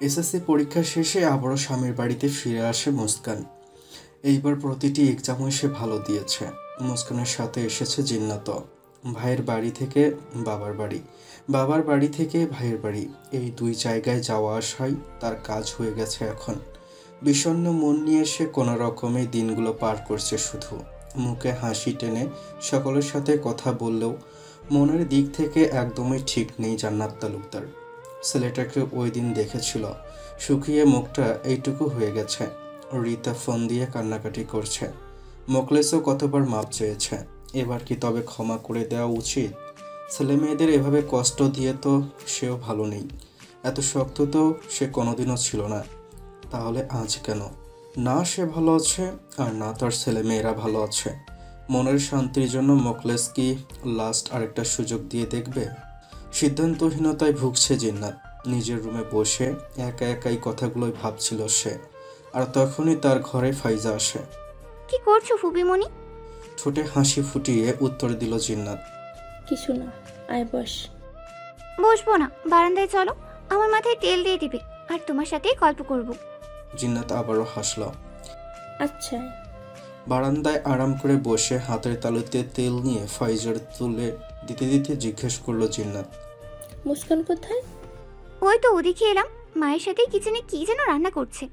SSC পরীক্ষা শেষে আবারও স্বামীর বাড়িতে ফিরে আসে মুস্কান। এইবার প্রতিটি এক্সামও সে ভালো দিয়েছে। মুস্কানের সাথে এসেছে জিন্নাতও। ভাইয়ের বাড়ি থেকে বাবার বাড়ি, বাবার বাড়ি থেকে ভাইয়ের বাড়ি, এই দুই জায়গায় যাওয়া আসাই তার কাজ হয়ে গেছে এখন। বিষণ্ণ মন নিয়ে সে কোনো রকমে দিনগুলো পার করছে। শুধু মুখে হাসি টেনে সকলের সাথে কথা বললেও মনের দিক থেকে একদমই ঠিক নেই জান্নাত তালুকদার। ছেলেটাকে ওই দিন দেখেছিল, শুকিয়ে মুখটা এইটুকু হয়ে গেছে। রিতা ফোন দিয়ে কান্নাকাটি করছে। মোকলেসও কতবার মাপ চেয়েছে। এবার কি তবে ক্ষমা করে দেওয়া উচিত? ছেলে মেয়েদের এভাবে কষ্ট দিয়ে তো সেও ভালো নেই। এত শক্ত তো সে কোনোদিনও ছিল না। তাহলে আজ কেন? না সে ভালো আছে, আর না তার ছেলে মেয়েরা ভালো আছে। মনের শান্তির জন্য মোকলেস কি লাস্ট আরেকটা সুযোগ দিয়ে দেখবে? সিদ্ধান্তহীনতায় ভুগছে জিন্নাত। নিজের রুমে বসে একা একাই কথাগুলোই ভাবছিল সে। আর তখনই তার ঘরে ফাইজা আসে। কি করছো ফুপিমণি? ঠোঁটে হাসি ফুটিয়ে উত্তর দিল জিন্নাত। কিছু না, আয় বস। বসবো না, বারান্দায় চলো, আমার মাথায় তেল দিয়ে দিবে, আর তোমার সাথে গল্প করব। জিন্নাত আবারও হাসল। আচ্ছা। বারান্দায় আরাম করে বসে হাতের তালুতে তেল নিয়ে ফাইজার তুলে দিতে দিতে জিজ্ঞেস করলো জিন্নাত, মুস্কান কোথায়? ওই তো ওদিকে এলাম, মায়ের সাথে কিচেনে কি যেন রান্না করছে।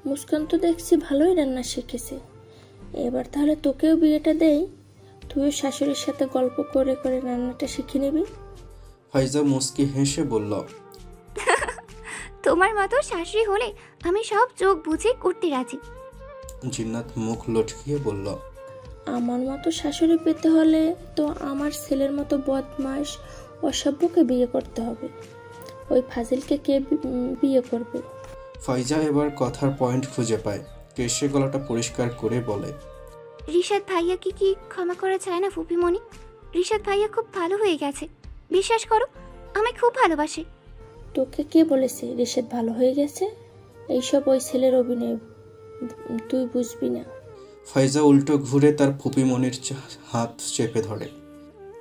মুস্কান তো দেখছি ভালোই রান্না শিখেছে। এবার তাহলে তোকেও বিয়েটা দেই, তুইও শাশুড়ির সাথে গল্প করে করে রান্নাটা শিখে নিবি। ফাইজা মুস্কি হেসে বলল, তোমার মতো শাশুড়ি হলে আমি সব চোখ বুঝে করতে রাজি। জিন্নাত মুখ লটকিয়ে বলল, আমার মতো শাশুড়ি পেতে হলে তো আমার ছেলের মতো বদমাস অসভ্যকে বিয়ে করতে হবে। ওই ফাজিলকে কে বিয়ে করবে? ফাইজা এবার কথার পয়েন্ট খুঁজে পায়। কেশে গলাটা পরিষ্কার করে বলে, রিশাদ ভাইয়াকে কি ক্ষমা করা যায় না ফুপিমণি? রিশাদ ভাইয়া খুব ভালো হয়ে গেছে, বিশ্বাস করো, আমি খুব ভালোবাসি। তোকে কে বলেছে রিশাদ ভালো হয়ে গেছে? এইসব ওই ছেলের অভিনয়, তুই বুঝবি না। ফাইজা উল্টো ঘুরে তার ফুপিমনির হাত চেপে ধরে।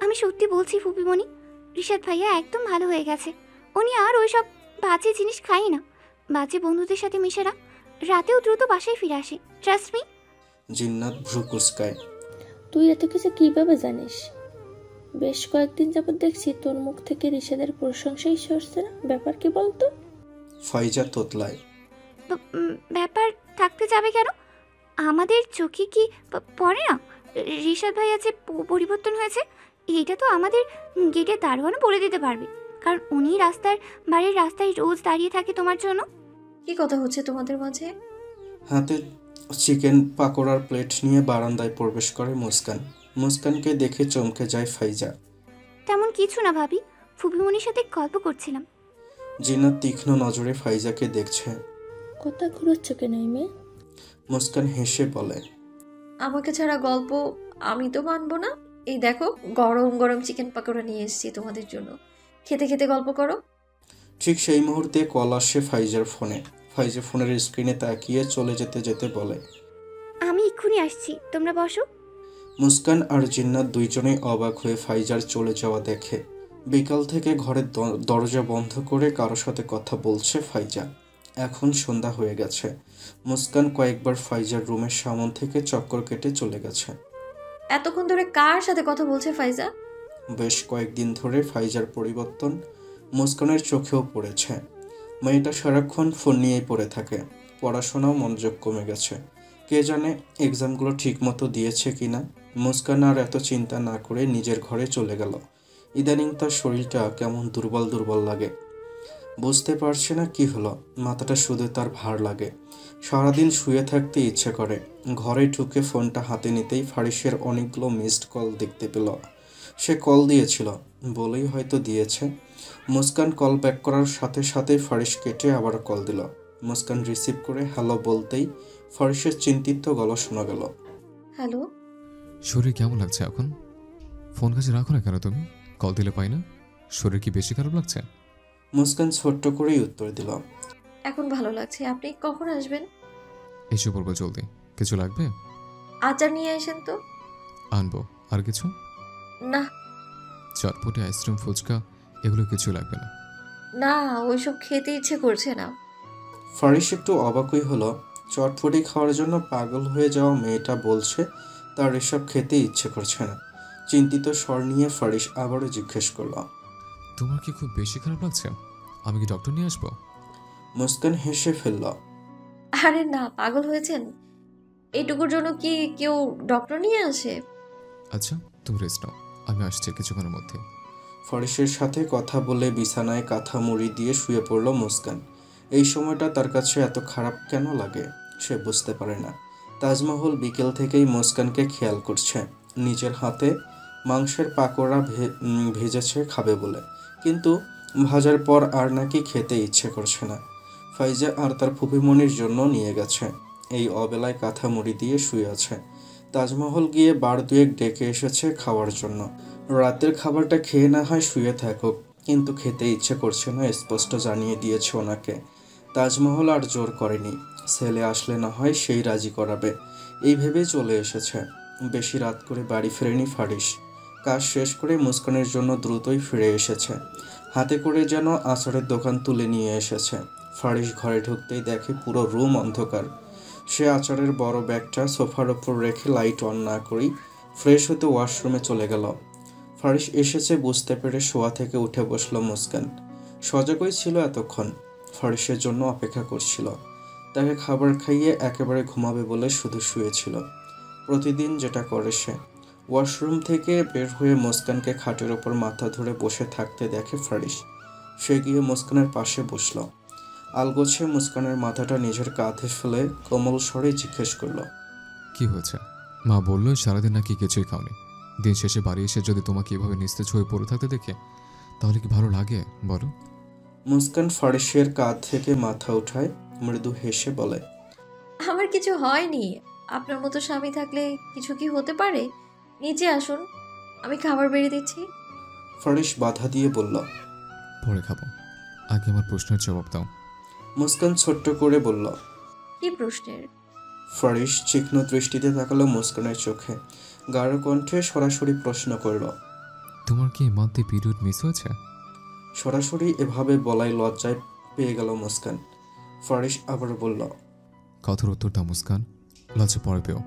আমি সত্যি বলছি ফুপিমণি, রিশাদ ভাইয়া একদম ভালো হয়ে গেছে। উনি আর ওইসব বাজে জিনিস খাই না, বাজে বন্ধুদের সাথে মিশে না, রাতেও দ্রুত বাসায় ফিরে আসে। Trust me. জিন্নাত ভ্রু কুচকায়। তুই এত কিছু কিভাবে জানিস? বেশ কয়েকদিন যাবত দেখছি তোর মুখ থেকে রিশাদের প্রশংসাই সরছে না, ব্যাপার কি বলতো? ফাইজা তোতলায়। ব্যাপার থাকতে যাবে কেন? আমাদের চোখে কি পড়ে না রিশাদ ভাইয়া যে পরিবর্তন হয়েছে? এইটা তো আমাদের গেটের দারোয়ানও বলে দিতে পারবে, কারণ উনি বাড়ির রাস্তায় রোজ দাঁড়িয়ে থাকে তোমার জন্য। কি কথা হচ্ছে তোমাদের মাঝে? হাতে চিকেন পাকোড়ার প্লেট নিয়ে বারান্দায় প্রবেশ করে মুস্কান। মুস্কানকে দেখে চমকে যায় ফাইজা। তেমন কিছু না ভাবি, ফুপিমনির সাথে গল্প করছিলাম। জিন্নাত তীক্ষ্ণ নজরে ফাইজাকে দেখছে। কথা ঘুরোচ্ছ কেন এই মেয়ে? মুস্কান হেসে বলে, আমাকে ছাড়া গল্প আমি তো মানবো না। এই দেখো, গরম গরম চিকেন পাকোড়া নিয়ে এসেছি তোমাদের জন্য, খেতে খেতে গল্প করো। ঠিক সেই মুহূর্তে কল আসে ফাইজার ফোনে। ফাইজা ফোনের স্ক্রিনে তাকিয়ে চলে যেতে যেতে বলে, আমি এক্ষুনি আসছি, তোমরা বসো। মুস্কান আর জিন্নাত দুইজনেই অবাক হয়ে ফাইজার চলে যাওয়া দেখে। বিকাল থেকে ঘরের দরজা বন্ধ করে কারো সাথে কথা বলছে ফাইজা। এখন সন্ধ্যা হয়ে গেছে। মুস্কান কয়েকবার ফাইজার রুমের সামন থেকে চক্কর কেটে চলে গেছে। এতক্ষণ ধরে কার সাথে কথা বলছে ফাইজা? বেশ কয়েকদিন ধরে ফাইজার পরিবর্তন মুস্কানের চোখেও পড়েছে। মেয়েটা সারাক্ষণ ফোন নিয়েই পড়ে থাকে। পড়াশোনাও মনোযোগ কমে গেছে। কে জানে এক্সামগুলো ঠিক মতো দিয়েছে কিনা। মুস্কান আর এত চিন্তা না করে নিজের ঘরে চলে গেল। ইদানিং তার শরীরটা কেমন দুর্বল দুর্বল লাগে। বুঝতে পারছে না কি হলো, মাথাটা শুধু তার ভার লাগে। সারাদিন শুয়ে থাকতে ইচ্ছে করে। ঘরে ঢুকে ফোনটা হাতে নিতেই ফারিসের অনেকগুলো মিসড কল দেখতে পেল। সে কল দিয়েছিল বলেই হয়তো দিয়েছে। মুস্কান কল ব্যাক করার সাথে সাথে ফারিস কেটে আবার কল দিল। মুস্কান রিসিভ করে হ্যালো বলতেই ফারিসের চিন্তিত গলা শোনা গেল। হ্যালো। শরীর কেমন লাগছে এখন? ফোন কাছে রাখো না কেন তুমি? কল দিলে পাই না। শরীর কি বেশি খারাপ লাগছে? মুস্কান ছোট্ট করেই উত্তর দিল, এখন ভালো লাগছে। আপনি কখন আসবেন? এসে পড়বো জলদি। কিছু লাগবে? আচার নিয়ে আসেন তো। আনবো। আর কিছু? না। চটপটে আইসক্রিম ফুচকা এগুলো কিছু লাগবে না। না, ওইসব খেতে ইচ্ছে করছে না। ফারিস একটু অবাকই হলো। চটপটি খাওয়ার জন্য পাগল হয়ে যাওয়া মেয়েটা বলছে তার এসব খেতে ইচ্ছে করছে না। চিন্তিত স্বর নিয়ে ফারিস আবারও জিজ্ঞেস করল, তোমার কি খুব বেশি খারাপ লাগছে? আমি কি ডক্টর নিয়ে আসবো? মুস্কান হেসে ফেলল। আরে না, পাগল হয়েছেন? এইটুকুর জন্য কি কেউ ডক্টর নিয়ে আসে? আচ্ছা, তুমি রেস্ট নাও, আমি আসছি কিছুক্ষণের মধ্যে। ফারিসের সাথে কথা বলে বিছানায় কাঁথা মুড়ি দিয়ে শুয়ে পড়ল মুস্কান। এই সময়টা তার কাছে এত খারাপ কেন লাগে সে বুঝতে পারে না। তাজমহল বিকেল থেকেই মুস্কানকে খেয়াল করছে। নিজের হাতে মাংসের পাকোড়া ভেজেছে খাবে বলে, কিন্তু ভাজার পর আর নাকি খেতে ইচ্ছে করছে না। ফাইজা আর তার ফুপিমনির জন্য নিয়ে গেছে। এই অবেলায় কাঁথা মুড়ি দিয়ে শুয়ে আছে। তাজমহল গিয়ে বার দুয়েক ডেকে এসেছে খাওয়ার জন্য। রাতের খাবারটা খেয়ে না হয় শুয়ে থাকুক, কিন্তু খেতে ইচ্ছে করছে না স্পষ্ট জানিয়ে দিয়েছে ওনাকে। তাজমহল আর জোর করেনি, ছেলে আসলে না হয় সেই রাজি করাবে, এই ভেবে চলে এসেছে। বেশি রাত করে বাড়ি ফেরেনি ফারিস। কাজ শেষ করে মুস্কানের জন্য দ্রুতই ফিরে এসেছে। হাতে করে যেন আচারের দোকান তুলে নিয়ে এসেছে। ফারিস ঘরে ঢুকতেই দেখে পুরো রুম অন্ধকার। সে আচারের বড় ব্যাগটা সোফার ওপর রেখে লাইট অন না করেই ফ্রেশ হতে ওয়াশরুমে চলে গেল। ফারিস এসেছে বুঝতে পেরে শোয়া থেকে উঠে বসল মুস্কান। সজাগই ছিল এতক্ষণ, ফারিসের জন্য অপেক্ষা করছিল। তাকে খাবার খাইয়ে একেবারে ঘুমাবে বলে শুধু শুয়েছিল। প্রতিদিন যেটা করে সে। ওয়াশরুম থেকে বের হয়ে মুস্কানকে খাটের ওপর মাথা ধরে বসে থাকতে দেখে ফারিস। সে গিয়ে মুস্কানের পাশে বসল। আলগোছে মুস্কানের মাথাটা নিজের কাঁধে ফেলে কোমল স্বরে জিজ্ঞেস করল, কি হয়েছে? মা বললো সারাদিন নাকি কিছুই খাওনি। দিন শেষে বাড়ি এসে যদি তোমাকে এভাবে নিস্তেজ হয়ে পড়ে থাকতে দেখে, তাহলে কি ভালো লাগে বলো? মুস্কান ফারিসের কাঁধ থেকে মাথা উঠায়, মৃদু হেসে বলে, আমার কিছু হয়নি। আপনার মতো স্বামী থাকলে কিছু কি হতে পারে? নিচে আসুন, আমি খাবার বেড়ে দিচ্ছি। ফারিস বাধা দিয়ে বলল, পরে খাবো, আগে আমার প্রশ্নের জবাব দাও। মুস্কান ছোট্ট করে বলল, কি প্রশ্নের? ফারিস তীক্ষ্ণ দৃষ্টিতে তাকালো মুস্কানের চোখে। গাঢ় কণ্ঠে সরাসরি প্রশ্ন করল, তোমার কি এই মান্থে পিরিয়ড মিস হয়েছে? সরাসরি এভাবে বলায় লজ্জায় পেয়ে গেল মুস্কান। ফারিস আবার বলল, কথার উত্তর দাও মুস্কান, লজ্জা পরে পেও।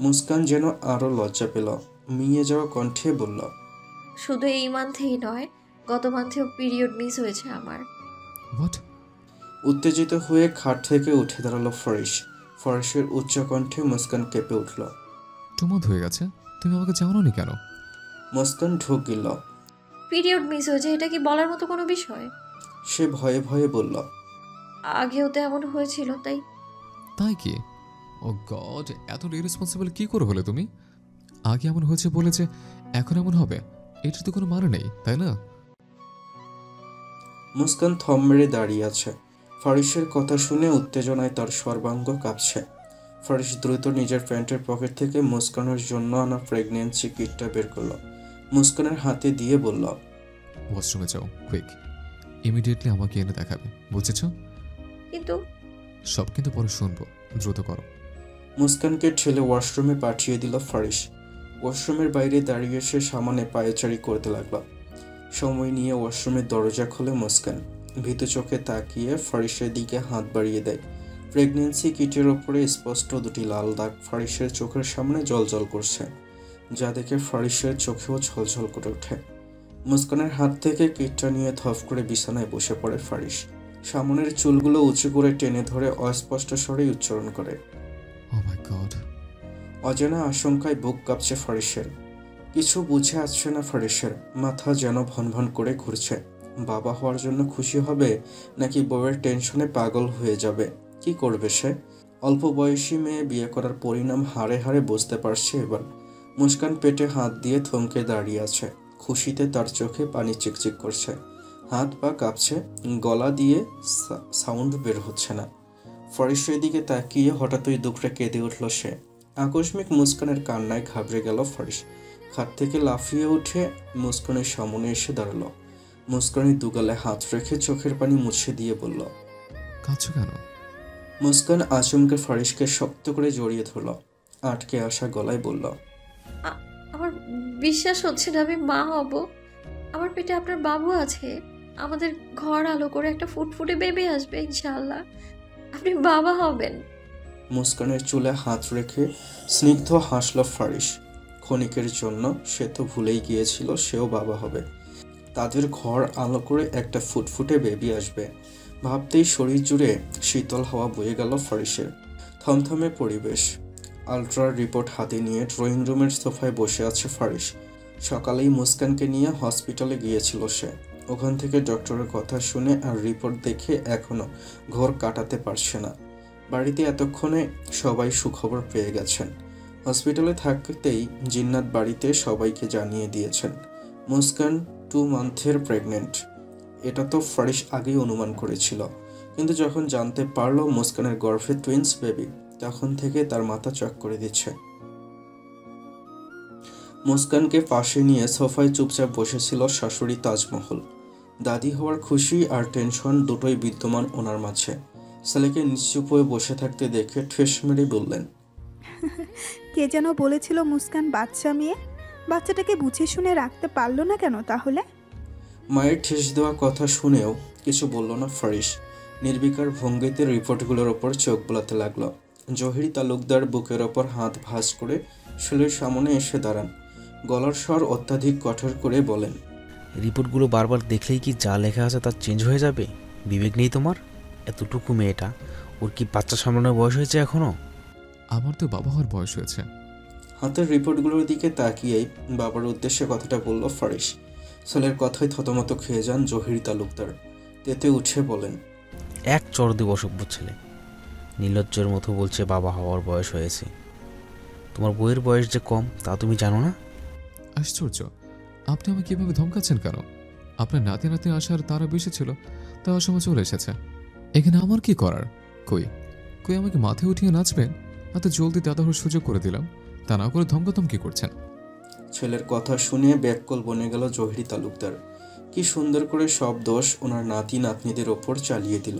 মুস্কান যেন আরো লজ্জা পেল, মিয়ে যাওয়া কণ্ঠে বলল, শুধু এই মান্থেই নয়, গত মান্থেও পিরিয়ড মিস হয়েছে আমার। হোয়াট? উত্তেজিত হয়ে খাট থেকে উঠে দাঁড়ালো ফারিস। ফারিসের উচ্চ কণ্ঠে মুস্কান কেঁপে উঠল। 2 মান্থ হয়ে গেছে, তুমি আমাকে জানাওনি কেন? মুস্কান ঢোক গেল। পিরিয়ড মিস হয়েছে, এটা কি বলার মতো কোনো বিষয়? সে ভয়ে ভয়ে বলল, আগেও তো এমন হয়েছিল, তাই। তাই কি? ও গড, এত ইরেসপন্সিবল কি করে হলে তুমি? আগে এমন হয়েছে বলে যে এখন এমন হবে, এটার তো কোনো মানে নেই, তাই না? মুস্কান থম মেরে দাঁড়িয়ে আছে। ফারিসের কথা শুনে উত্তেজনায় তার সর্বাঙ্গ কাঁপছে। ফারিস দ্রুত নিজের প্যান্টের পকেট থেকে মুস্কানের জন্য আনা প্রেগনেন্সি কিটটা বের করল। মুস্কানের হাতে দিয়ে বলল, ওয়াশরুমে যাও, কুইক, ইমিডিয়েটলি আমাকে এনে দেখাবে, বুঝেছ? কিন্তু সব কিন্তু পরে শুনবো, দ্রুত করো। মুস্কানকে ঠেলে ওয়াশরুমে পাঠিয়ে দিল ফারিস। ওয়াশরুমের বাইরে দাঁড়িয়ে সে সামনে পায়চারি করতে লাগলো। সময় নিয়ে ওয়াশরুমের দরজা খোলে মুস্কান। ভীতু চোখে তাকিয়ে ফারিসের দিকে হাত বাড়িয়ে দেয়। প্রেগনেন্সি কিটের ওপরে স্পষ্ট দুটি লাল দাগ ফারিসের চোখের সামনে জ্বলজ্বল করছে, যা দেখে ফারিসের চোখেও ঝলঝল করে ওঠে। মুস্কানের হাত থেকে কিটটা নিয়ে ধপ করে বিছানায় বসে পড়ে ফারিস। সামনের চুলগুলো উঁচু করে টেনে ধরে অস্পষ্ট স্বরেই উচ্চারণ করে, ও মাই গড। অজানা আশঙ্কায় বুক কাঁপছে ফারিসের। কিছু বুঝে আসছে না ফারিসের, মাথা যেন ভনভন করে ঘুরছে। বাবা হওয়ার জন্য খুশি হবে নাকি বউয়ের টেনশনে পাগল হয়ে যাবে? কি করবে সে? অল্প বয়সী মেয়ে বিয়ে করার পরিণাম হাড়ে হাড়ে বুঝতে পারছে এবার। মুস্কান পেটে হাত দিয়ে থমকে দাঁড়িয়ে আছে। খুশিতে তার চোখে পানি চিকচিক করছে, হাত পা কাঁপছে, গলা দিয়ে সাউন্ড বের হচ্ছে না। ফারিসের দিকে তাকিয়ে হঠাৎই দুঃখে কেঁদে উঠল সে। আকস্মিক মুস্কানের কান্নায় ঘাবড়ে গেল ফারিস। খাট থেকে লাফিয়ে উঠে মুস্কানের সামনে এসে দাঁড়ালো। মুস্কানের দুগালে হাত রেখে চোখের পানি মুছে দিয়ে বলল, কাঁদছো কেন? মুস্কান আচমকে ফারিসকে শক্ত করে জড়িয়ে ধরল। আটকে আসা গলায় বলল, আমার বিশ্বাস হচ্ছে না আমি মা হব। আমার পেটে আপনার বাবু আছে। আমাদের ঘর আলো করে একটা ফুটফুটে বেবি আসবে ইনশাআল্লাহ। আপনি বাবা হবেন। মুস্কানের চুলে হাত রেখে স্নিগ্ধ হাসল ফারিস। ক্ষণিকের জন্য সে তো ভুলেই গিয়েছিল সেও বাবা হবে। তাদের ঘর আলো করে একটা ফুটফুটে বেবি আসবে ভাবতেই শরীর জুড়ে শীতল হাওয়া বয়ে গেল ফারিসের। থমথমে পরিবেশ। আলট্রার রিপোর্ট হাতে নিয়ে ড্রয়িং রুমের সোফায় বসে আছে ফারিস। সকালেই মুস্কানকে নিয়ে হসপিটালে গিয়েছিল সে। ওখান থেকে ডক্টরের কথা শুনে আর রিপোর্ট দেখে এখনও ঘোর কাটাতে পারছে না। বাড়িতে এতক্ষণে সবাই সুখবর পেয়ে গেছেন। হসপিটালে থাকতেই জিন্নাত বাড়িতে সবাইকে জানিয়ে দিয়েছেন মুস্কান 2 মান্থের প্রেগনেন্ট। এটা তো ফারিস আগেই অনুমান করেছিল, কিন্তু যখন জানতে পারলো মুস্কানের গর্ভে টুইন্স বেবি, তখন থেকে তার মাথা চক করে দিচ্ছে। মুস্কানকে পাশে নিয়ে সোফায় চুপচাপ বসেছিল শাশুড়ি তাজমহল। দাদি হওয়ার খুশি আর টেনশন দুটোই বিদ্যমান ওনার মাঝে। ছেলেকে নিশ্চুপ হয়ে বসে থাকতে দেখে ঠেস মেরে বললেন, কে যেন বলেছিল মুস্কান বাচ্চা মেয়ে, বাচ্চাটাকে বুঝে শুনে রাখতে পারলো না কেন তাহলে? মায়ের ঠেস দেওয়া কথা শুনেও কিছু বলল না ফারিস। নির্বিকার ভঙ্গিতে রিপোর্টগুলোর ওপর চোখ বোলাতে লাগলো। জহির তালুকদার বুকের ওপর হাত ভাঁজ করে ছেলের সামনে এসে দাঁড়ান। গলার স্বর অত্যাধিক কঠোর করে বলেন, রিপোর্টগুলো বারবার দেখলেই কি যা লেখা আছে তা চেঞ্জ হয়ে যাবে? বিবেক নেই তোমার? এতটুকু মেয়েটা, ওর কি বাচ্চা সামলানোর বয়স হয়েছে এখনো? আমার তো বাবা হওয়ার বয়স হয়েছে। হাতের রিপোর্টগুলোর দিকে তাকিয়েই বাবার উদ্দেশ্যে কথাটা বলল ফারিস। ছেলের কথায় থতমত খেয়ে যান জহির তালুকদার। তেতে উঠে বলেন, এক চর দেব অসভ্য ছেলে, নির্লজ্জের মতো বলছে বাবা হওয়ার বয়স হয়েছে। তোমার বইয়ের বয়স যে কম তা তুমি জানো না? আশ্চর্য, আপনি আমাকে কিভাবে ধমকাচ্ছেন কেন? আপনার নাতি নাতি আসার তারা বেশি ছিল, তা অসময় চলে এসেছে। এখানে আমার কি করার? কই কই আমাকে মাথায় উঠিয়ে নাচবেন? এত জলদি দাদা হওয়ার সুযোগ করে দিলাম, তা না করে ধমকাধমকি করছেন। ছেলের কথা শুনে ব্যাককল বনে গেল জহির তালুকদার। কি সুন্দর করে সব দোষ ওনার নাতি নাতনিদের ওপর চালিয়ে দিল।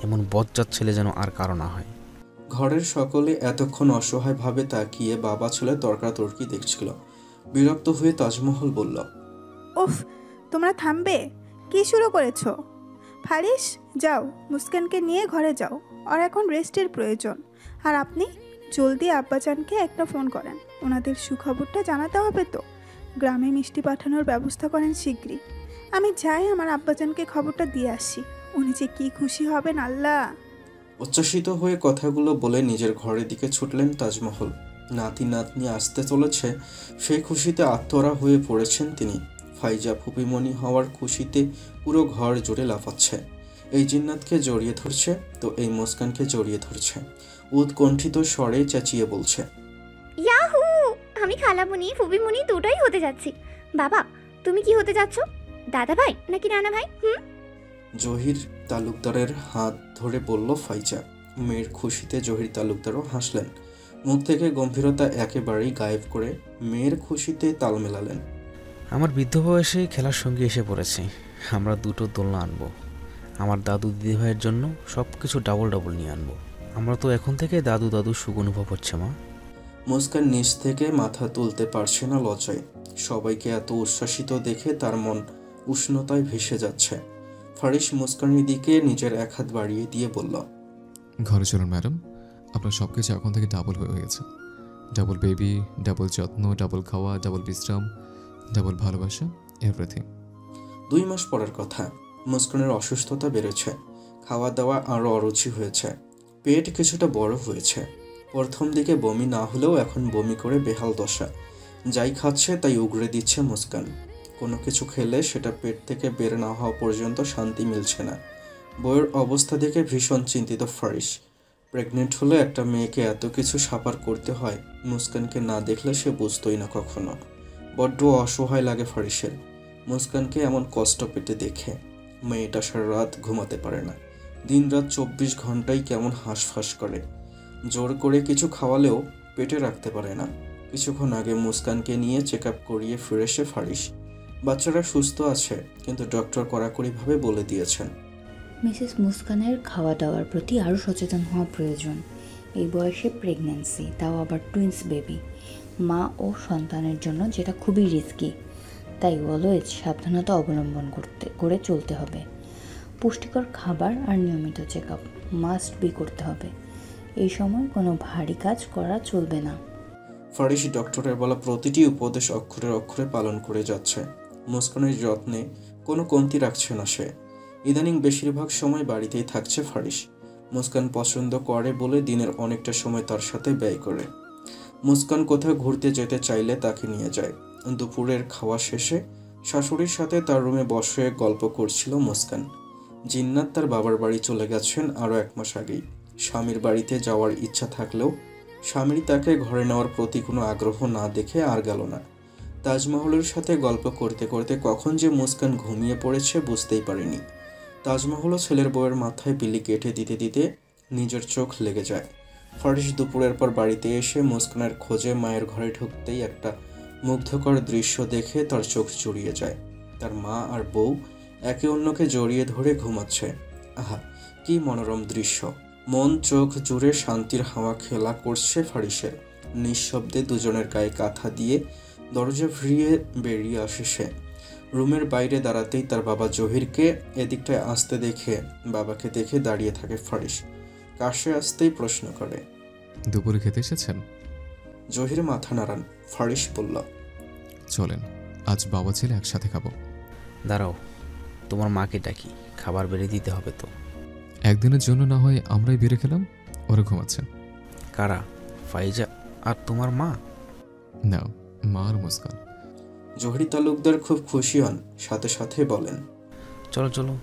এমন বজ্জাত ছেলে যেন আর কারো না হয়। ঘরের সকলে এতক্ষণ অসহায়ভাবে তাকিয়ে বাবা ছেলে তর্কাতর্কি দেখছিল। বিরক্ত হয়ে তাজমহল বলল, উফ, তোমরা থামবে? কি শুরু করেছো? ফারিস, যাও মুস্কানকে নিয়ে ঘরে যাও, আর এখন রেস্টের প্রয়োজন। আর আপনি জলদি আব্বাজানকে একটা ফোন করেন, ওনাদের সুখবরটা জানাতে হবে তো। গ্রামে মিষ্টি পাঠানোর ব্যবস্থা করেন শিগগিরই। আমি যাই আমার আব্বাজানকে খবরটা দিয়ে আসি, উনি যে কি খুশি হবেন আল্লাহ। উচ্ছ্বসিত হয়ে কথাগুলো বলে নিজের ঘরের দিকে ছুটলেন তাজমহল। নাতি নাতনি আসতে চলেছে সেই খুশিতে আত্মহারা হয়ে পড়েছেন তিনি। ফাইজা ফুপিমণি হওয়ার খুশিতে পুরো ঘর জুড়ে লাফাচ্ছে। এই জিন্নাতকে জড়িয়ে ধরছে তো এই মুস্কানকে জড়িয়ে ধরছে। উৎকণ্ঠিত স্বরে চেঁচিয়ে বলছে, ইয়াহু, আমি খালামুনি ফুবিমুনি দুটোই হতে যাচ্ছি। বাবা, তুমি কি হতে যাচ্ছ? দাদা ভাই নাকি নানা ভাই? জহির তালুকদারের হাত ধরে বলল ফাইজা। মেয়ের খুশিতে জহির তালুকদারও হাসলেন। মুখ থেকে গম্ভীরতা একেবারেই গায়েব করে মেয়ের খুশিতে তাল মেলালেন। আমার বৃদ্ধ বয়সে খেলার সঙ্গে এসে পড়েছে। আমরা দুটো দোলনা আনবো। আমার দাদু দিদিভাইয়ের জন্য সব কিছু ডাবল ডাবল নিয়ে আনবো। আমরা তো এখন থেকে দাদু দাদু সুখ অনুভব হচ্ছে মা। মুস্কান নিচ থেকে মাথা তুলতে পারছে না লজ্জায়। সবাইকে এত উচ্ছ্বাসিত দেখে তার মন উষ্ণতায় ভেসে যাচ্ছে। ফারিস মুস্কানের দিকে নিজের এক হাত বাড়িয়ে দিয়ে বলল, ঘরে চলুন ম্যাডাম, আপনার সব কিছু এখন থেকে ডাবল হয়ে গেছে। ডাবল বেবি, ডাবল যত্ন, ডাবল খাওয়া, ডাবল বিশ্রাম, ডাবল ভালোবাসা, এভরিথিং। 2 মাস পরের কথা। মুস্কানের অসুস্থতা বেড়েছে। খাওয়া দাওয়া আরও অরুচি হয়েছে। পেট কিছুটা বড় হয়েছে। প্রথম দিকে বমি না হলেও এখন বমি করে বেহাল দশা। যাই খাচ্ছে তাই উগড়ে দিচ্ছে মুস্কান। কোনো কিছু খেলে সেটা পেট থেকে বের না হওয়া পর্যন্ত শান্তি মিলছে না। বইয়ের অবস্থা দেখে ভীষণ চিন্তিত ফারিস। প্রেগনেন্ট হলে একটা মেয়েকে এত কিছু সাপার করতে হয়, মুস্কানকে না দেখলে সে বুঝতোই না কখনো। বড্ড অসহায় লাগে ফারিসের মুস্কানকে এমন কষ্ট পেতে দেখে। মেয়েটা সারা রাত ঘুমাতে পারে না। দিন রাত 24 ঘন্টাই কেমন হাঁসফাঁস করে। জোর করে কিছু খাওয়ালেও পেটে রাখতে পারে না। কিছুক্ষণ আগে মুস্কানকে নিয়ে চেক আপ করিয়ে ফিরেছে ফারিস। বাচ্চারা সুস্থ আছে, কিন্তু ডক্টর কড়াকড়িভাবে বলে দিয়েছেন, মিসেস মুস্কানের খাওয়া দাওয়ার প্রতি আরও সচেতন হওয়া প্রয়োজন। এই বয়সে প্রেগন্যান্সি, তাও আবার টুইন্স বেবি, মা ও সন্তানের জন্য, যেটা খুবই রিস্কি। তাই অলওয়েজ সাবধানতা অবলম্বন করে চলতে হবে। পুষ্টিকর খাবার আর নিয়মিত চেক আপ মাস্ট বি করতে হবে। এই সময় কোনো ভারী কাজ করা চলবে না। ফারিস ডক্টরের বলা প্রতিটি উপদেশ অক্ষরে অক্ষরে পালন করে যাচ্ছে। মুস্কানের যত্নে কোনো কমতি রাখছে না সে। ইদানিং বেশিরভাগ সময় বাড়িতেই থাকছে ফারিস। মুস্কান পছন্দ করে বলে দিনের অনেকটা সময় তার সাথে ব্যয় করে। মুস্কান কোথাও ঘুরতে যেতে চাইলে তাকে নিয়ে যায়। দুপুরের খাওয়া শেষে শাশুড়ির সাথে তার রুমে বসে গল্প করছিল মুস্কান। জিন্নাত তার বাবার বাড়ি চলে গেছেন আরও 1 মাস আগেই। স্বামীর বাড়িতে যাওয়ার ইচ্ছা থাকলেও স্বামীর তাকে ঘরে নেওয়ার প্রতি কোনো আগ্রহ না দেখে আর গেল না। তাজমহলের সাথে গল্প করতে করতে কখন যে মুস্কান ঘুমিয়ে পড়েছে বুঝতেই পারেনি। তাজমহলও ছেলের বউয়ের মাথায় বিলি কেটে দিতে দিতে নিজের চোখ লেগে যায়। ফারিস দুপুরের পর বাড়িতে এসে মুস্কানের খোঁজে মায়ের ঘরে ঢুকতেই একটা মুগ্ধকর দৃশ্য দেখে তার চোখ জুড়িয়ে যায়। তার মা আর বউ একে অন্যকে জড়িয়ে ধরে ঘুমাচ্ছে। আহা, কি মনোরম দৃশ্য! মন চোখ জুড়ে শান্তির হাওয়া খেলা করছে ফারিসের। নিঃশব্দে দুজনের গায়ে কাঁথা দিয়ে দরজা ভিড়িয়ে বেরিয়ে আসে সে। রুমের বাইরে দাঁড়াতেই তার বাবা জহিরকে এদিকটায় আসতে দেখে বাবাকে দেখে দাঁড়িয়ে থাকে ফারিস। কাছে আসতেই প্রশ্ন করে, দুপুরে খেতে এসেছেন? জহির মাথা নাড়ান। ফারিস বলল, চলেন, আজ বাবা ছেলে একসাথে খাবো। দাঁড়াও, তোমার মাকে ডাকি, খাবার বেড়ে দিতে হবে তো। একদিনের জন্য না হয় আমরাই বেড়ে খেলাম, ওরা ঘুমাচ্ছে। কারা? ফাইজা আর তোমার মা? না, মা আর মুস্কান। জহির তালুকদার খুব খুশি হন, সাথে সাথে বলেন, চলো চলো,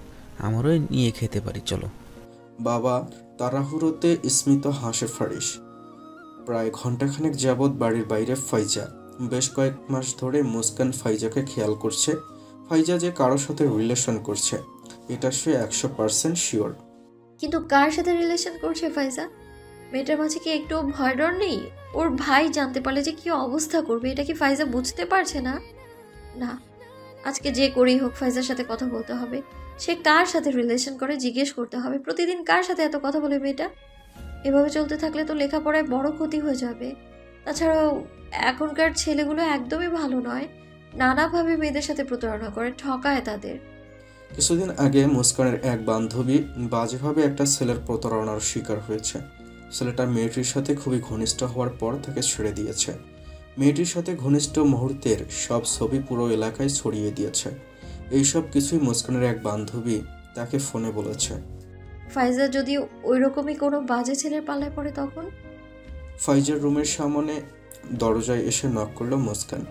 আমারও নিয়ে খেতে পারি, চলো। বাবা তাড়াহুড়োতে স্মিত হাসে ফারিস। প্রায় ঘন্টাখানেক যাবৎ বাড়ির বাইরে ফাইজা। বেশ কয়েক মাস ধরে মুস্কান ফাইজাকে খেয়াল করছে। ফাইজা যে কারোর সাথে রিলেশন করছে এটা সে 100% শিওর। কিন্তু কার সাথে রিলেশন করছে ফাইজা? মেয়েটার মাঝে কি একটু ভয় ডর নেই? ওর ভাই জানতে পারলে যে কি অবস্থা করবে এটা কি ফাইজা বুঝতে পারছে না? না, আজকে যে করেই হোক ফাইজার সাথে কথা বলতে হবে। সে কার সাথে রিলেশন করে জিজ্ঞেস করতে হবে। প্রতিদিন কার সাথে এত কথা বলে মেয়েটা? এভাবে চলতে থাকলে তো লেখাপড়ায় বড় ক্ষতি হয়ে যাবে। তাছাড়াও এখনকার ছেলেগুলো একদমই ভালো নয়, নানাভাবে মেয়েদের সাথে প্রতারণা করে, ঠকায় তাদের। কিছুদিন আগে মুস্কানের এক বান্ধবী বাজেভাবে একটা ছেলের প্রতারণার শিকার হয়েছে। ছেলেটা মেয়েটির সাথে খুবই ঘনিষ্ঠ হওয়ার পর তাকে ছেড়ে দিয়েছে। মেয়েটির সাথে ঘনিষ্ঠ মুহূর্তের সব ছবি পুরো এলাকায় ছড়িয়ে দিয়েছে। এইসব কিছুই মুস্কানের এক বান্ধবী তাকে ফোনে বলেছে। ফাইজা যদি ওই রকমই কোনো বাজে ছেলের পাল্লায় পড়ে তখন? ফাইজার রুমের সামনে দরজায় এসে নক করলো মুস্কান।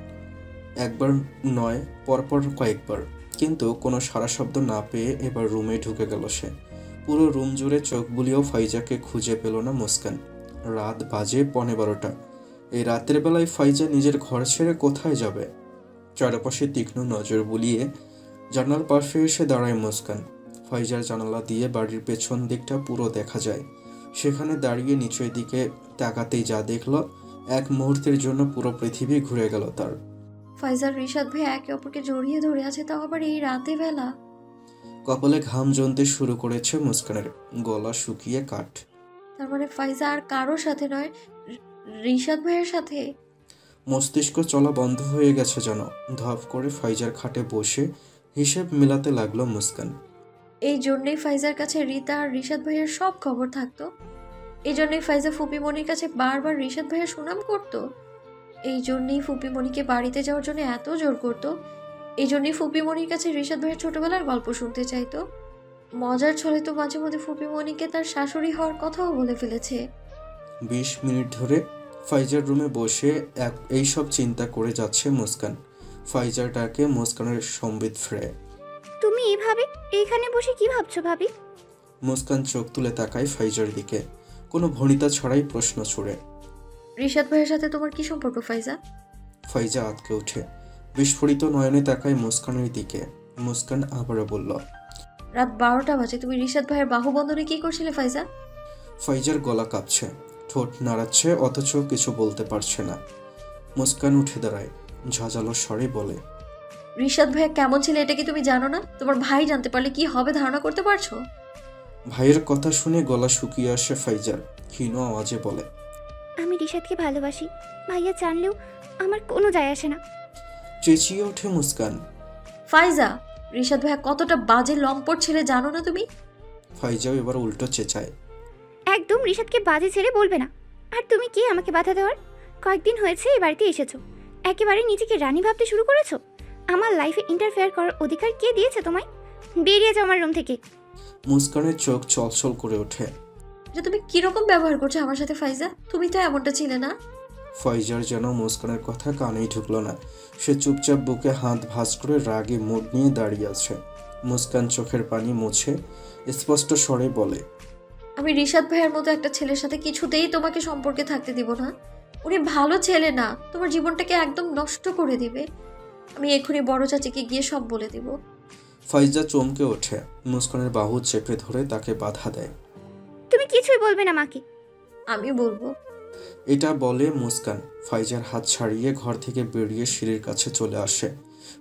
একবার নয়, পরপর কয়েকবার, কিন্তু কোনো সাড়া শব্দ না পেয়ে এবার রুমে ঢুকে গেল সে। পুরো রুম জুড়ে চোখ বুলিয়েও ফাইজাকে খুঁজে পেল না মুস্কান। রাত বাজে 11:15। এই রাতের বেলায় ফাইজা নিজের ঘর ছেড়ে কোথায় যাবে? চারপাশে তীক্ষ্ণ নজর বুলিয়ে জানালার পাশে এসে দাঁড়ায় মুস্কান। ফাইজার জানালা দিয়ে বাড়ির পেছন দিকটা পুরো দেখা যায়। সেখানে দাঁড়িয়ে নিচের দিকে তাকাতেই যা দেখল, এক মুহূর্তের জন্য পুরো পৃথিবী ঘুরে গেল তার। ফাইজার রিশাদ ভাই একে অপরকে জড়িয়ে ধরে আছে, তাও আবার এই রাতে বেলা। কপালে ঘাম জমতে শুরু করেছে মুস্কানের, গলা শুকিয়ে কাঠ। তার মানে ফাইজা আর কারোর সাথে নয়, রিশাদ ভাইয়ের সাথে। মস্তিষ্ক চলা বন্ধ হয়ে গেছে যেন। ধপ করে ফাইজার খাটে বসে হিসেব মেলাতে লাগলো মুস্কান। এই জন্যই ফাইজার কাছে রিতা আর রিশাদ ভাইয়ের সব খবর থাকতো। এই জন্যই ফাইজা ফুপিমনির কাছে বারবার রিশাদ ভাইয়ের সুনাম করতো। এই জন্যই ফুপিমনিকে বাড়িতে যাওয়ার জন্য এত জোর করতো। এই জন্যই ফুপিমনির কাছে রিশাদ ভাইয়ের ছোটবেলার গল্প শুনতে চাইতো। মজার ছলে তো মাঝে মধ্যে ফুপিমনিকে তার শাশুড়ি হওয়ার কথাও বলে ফেলেছে। 20 মিনিট ধরে ফাইজার রুমে বসে এইসব চিন্তা করে যাচ্ছে মুস্কান। ফাইজার ডাকে মুস্কানের সম্বিত ফ্রে। তুমি এভাবে এইখানে বসে কি ভাবছো ভাবি? মুস্কান চোখ তুলে তাকায় ফাইজার দিকে, কোনো ভনিতা ছড়াই প্রশ্ন ছুড়ে। রিশাদ ভাইয়ের সাথে তোমার কি সম্পর্ক ফাইজা? ফাইজা আতকে ওঠে, বিস্ফোরিত নয়নে তাকায় মুস্কানের দিকে। মুস্কান আবারও বলল, রাত 12টা বাজে তুমি রিশাদ ভাইয়ের বাহুবন্ধনে কি করছিলে ফাইজা? ফাইজার গলা কাঁপছে, ঠোঁট নাড়াচ্ছে, অথচ কিছু বলতে পারছে না। মুস্কান উঠে দাঁড়ায়, ঝাঁঝালো স্বরে বলে, রিশাদ ভাইয়া কেমন ছিল এটা কি তুমি জানো না? তোমার ভাই জানতে পারলে কি হবে ধারণা করতে পারছো? ভাইয়ের কথা শুনে গলা শুকিয়ে আসে ফাইজার, ক্ষীণ আওয়াজে বলে, আমি রিশাদকে ভালোবাসি, ভাইয়া জানলেও আমার কোনো যায় আসে না। চেঁচিয়ে ওঠে মুস্কান। ফাইজা, রিশাদ ভাইয়া কতটা বাজে লম্পট ছেলে জানো না তুমি? ফাইজাও এবার উল্টো চেঁচায়। একদম রিশাদকে বাজে ছেড়ে বলবে না। আর তুমি কি আমাকে বাধা দেওয়ার? কয়েকদিন হয়েছে এই বাড়িতে এসেছো, একেবারে নিজেকে রানী ভাবতে শুরু করেছো। আমার লাইফে ইন্টারফেয়ার করার অধিকার কে দিয়েছে তোমায়? বেরিয়ে যাও আমার রুম থেকে। মুস্কানের চোখ চলচল করে ওঠে। এটা তুমি কিরকম ব্যবহার করছো আমার সাথে ফাইজা? তুমি তো এমনটা ছিলে না। ফাইজার যেন মুস্কানের কথা কানেই ঢুকলো না। সে চুপচাপ বুকে হাত ভাঁজ করে রাগে মুড নিয়ে দাঁড়িয়ে আছে। মুস্কান চোখের পানি মুছে স্পষ্ট স্বরে বলে, আমি রিশাদ ভাইয়ের মতো একটা ছেলের সাথে কিছুতেই তোমাকে সম্পর্কে থাকতে দিব না। উনি ভালো ছেলে না, তোমার জীবনটাকে একদম নষ্ট করে দিবে। আমি এক্ষুনি বড় চাচিকে গিয়ে সব বলে দিব। ফাইজা চমকে ওঠে, মুস্কানের বাহু চেপে ধরে তাকে বাধা দেয়। তুমি কিছুই বলবে না মাকে? আমি বলবো। এটা বলে মুস্কান ফাইজার হাত ছাড়িয়ে ঘর থেকে বেরিয়ে সিঁড়ির কাছে চলে আসে।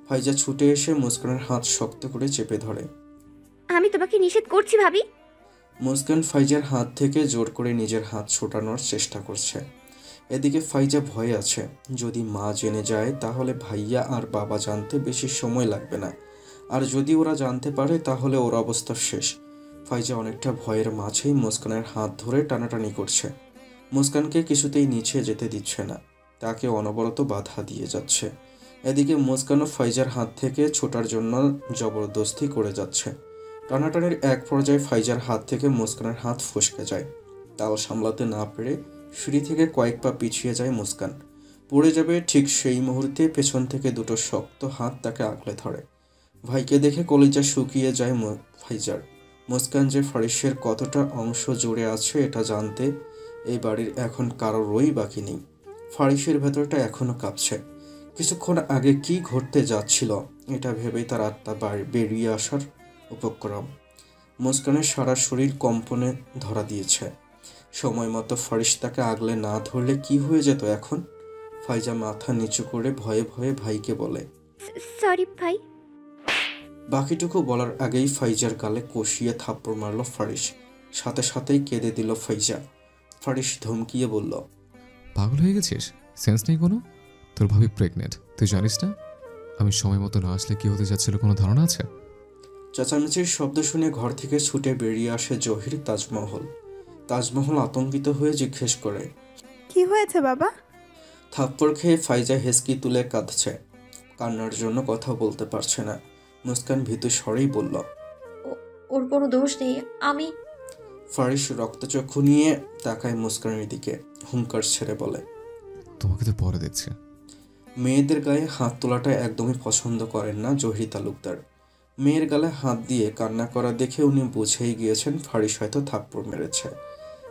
ফাইজা ছুটে এসে মুস্কানের হাত শক্ত করে চেপে ধরে। আমি তোমাকে নিষেধ করছি ভাবি। মুস্কান ফাইজার হাত থেকে জোর করে নিজের হাত ছোটানোর চেষ্টা করছে। এদিকে ফাইজা ভয়ে আছে, যদি মা জেনে যায় তাহলে ভাইয়া আর বাবা জানতে বেশি সময় লাগবে না, আর যদি ওরা জানতে পারে তাহলে ওর অবস্থা শেষ। ফাইজা অনেকটা ভয়ের মাঝেই মুস্কানের হাত ধরে টানাটানি করছে। মুস্কানকে কিছুতেই নিচে যেতে দিচ্ছে না, তাকে অনবরত বাধা দিয়ে যাচ্ছে। এদিকে মুস্কানও ফাইজার হাত থেকে ছোটার জন্য জবরদস্তি করে যাচ্ছে। টানাটানির এক পর্যায়ে ফাইজার হাত থেকে মুস্কানের হাত ফসকে যায়। তাল সামলাতে না পেরে সিঁড়ি থেকে কয়েক পা পিছিয়ে যায় মুস্কান। পড়ে যাবে ঠিক সেই মুহূর্তে পেছন থেকে দুটো শক্ত হাত তাকে আঁকড়ে ধরে। ভাইকে দেখে কলিজা শুকিয়ে যায় ফাইজার। মুস্কান যে ফারিসের কতটা অংশ জুড়ে আছে এটা জানতে এই বাড়ির এখন কারোরই বাকি নেই। ফারিসের ভেতরটা এখনো কাঁপছে। কিছুক্ষণ আগে কি ঘটতে যাচ্ছিল এটা ভেবেই তার আত্মা বেরিয়ে আসার উপক্রম। মুস্কানের সারা শরীর কম্পনে ধরা দিয়েছে। সময় মতো ফারিস তাকে আগলে না ধরলে কি হয়ে যেত এখন? ফাইজা মাথা নিচু করে ভয়ে ভয়ে ভাইকে বলে, সরি ভাই। বাকিটুকু বলার আগেই ফাইজার গালে কষিয়ে থাপ্পড় মারল ফারিস। সাথে সাথেই কেঁদে দিল ফাইজা। ফারিস ধমকিয়ে বলল, পাগল হয়ে গেছিস? সেন্স নেই কোনো? তোর ভাবি প্রেগনেন্ট, তুই জানিস না? আমি সময় মতো না আসলে কি হতে যাচ্ছিল কোনো ধারণা আছে? চেঁচামেচির শব্দ শুনে ঘর থেকে ছুটে বেরিয়ে আসে জহির তাজমহল। তাজমহল আতঙ্কিত হয়ে জিজ্ঞেস করে, কি হয়েছে বাবা? থাপ্পড় খেয়ে ফাইজা হেসকি তুলে কাঁদছে। কান্নার জন্য কথা বলতে পারছে না। মুস্কান ভীতু স্বরেই বলল, ওর কোনো দোষ নেই। আমি। ফারিস রক্তচক্ষু নিয়ে তাকায় মুস্কানের দিকে, হুঙ্কার ছেড়ে বলে, তোমাকে তো পরে দেখছি। মেয়েদের গায়ে হাত তোলাটা একদমই পছন্দ করেন না জহির তালুকদার। মেয়ের গালে হাত দিয়ে কান্না করা দেখে উনি বুঝেই গিয়েছেন ফারিস হয়তো থাপ্পড় মেরেছে।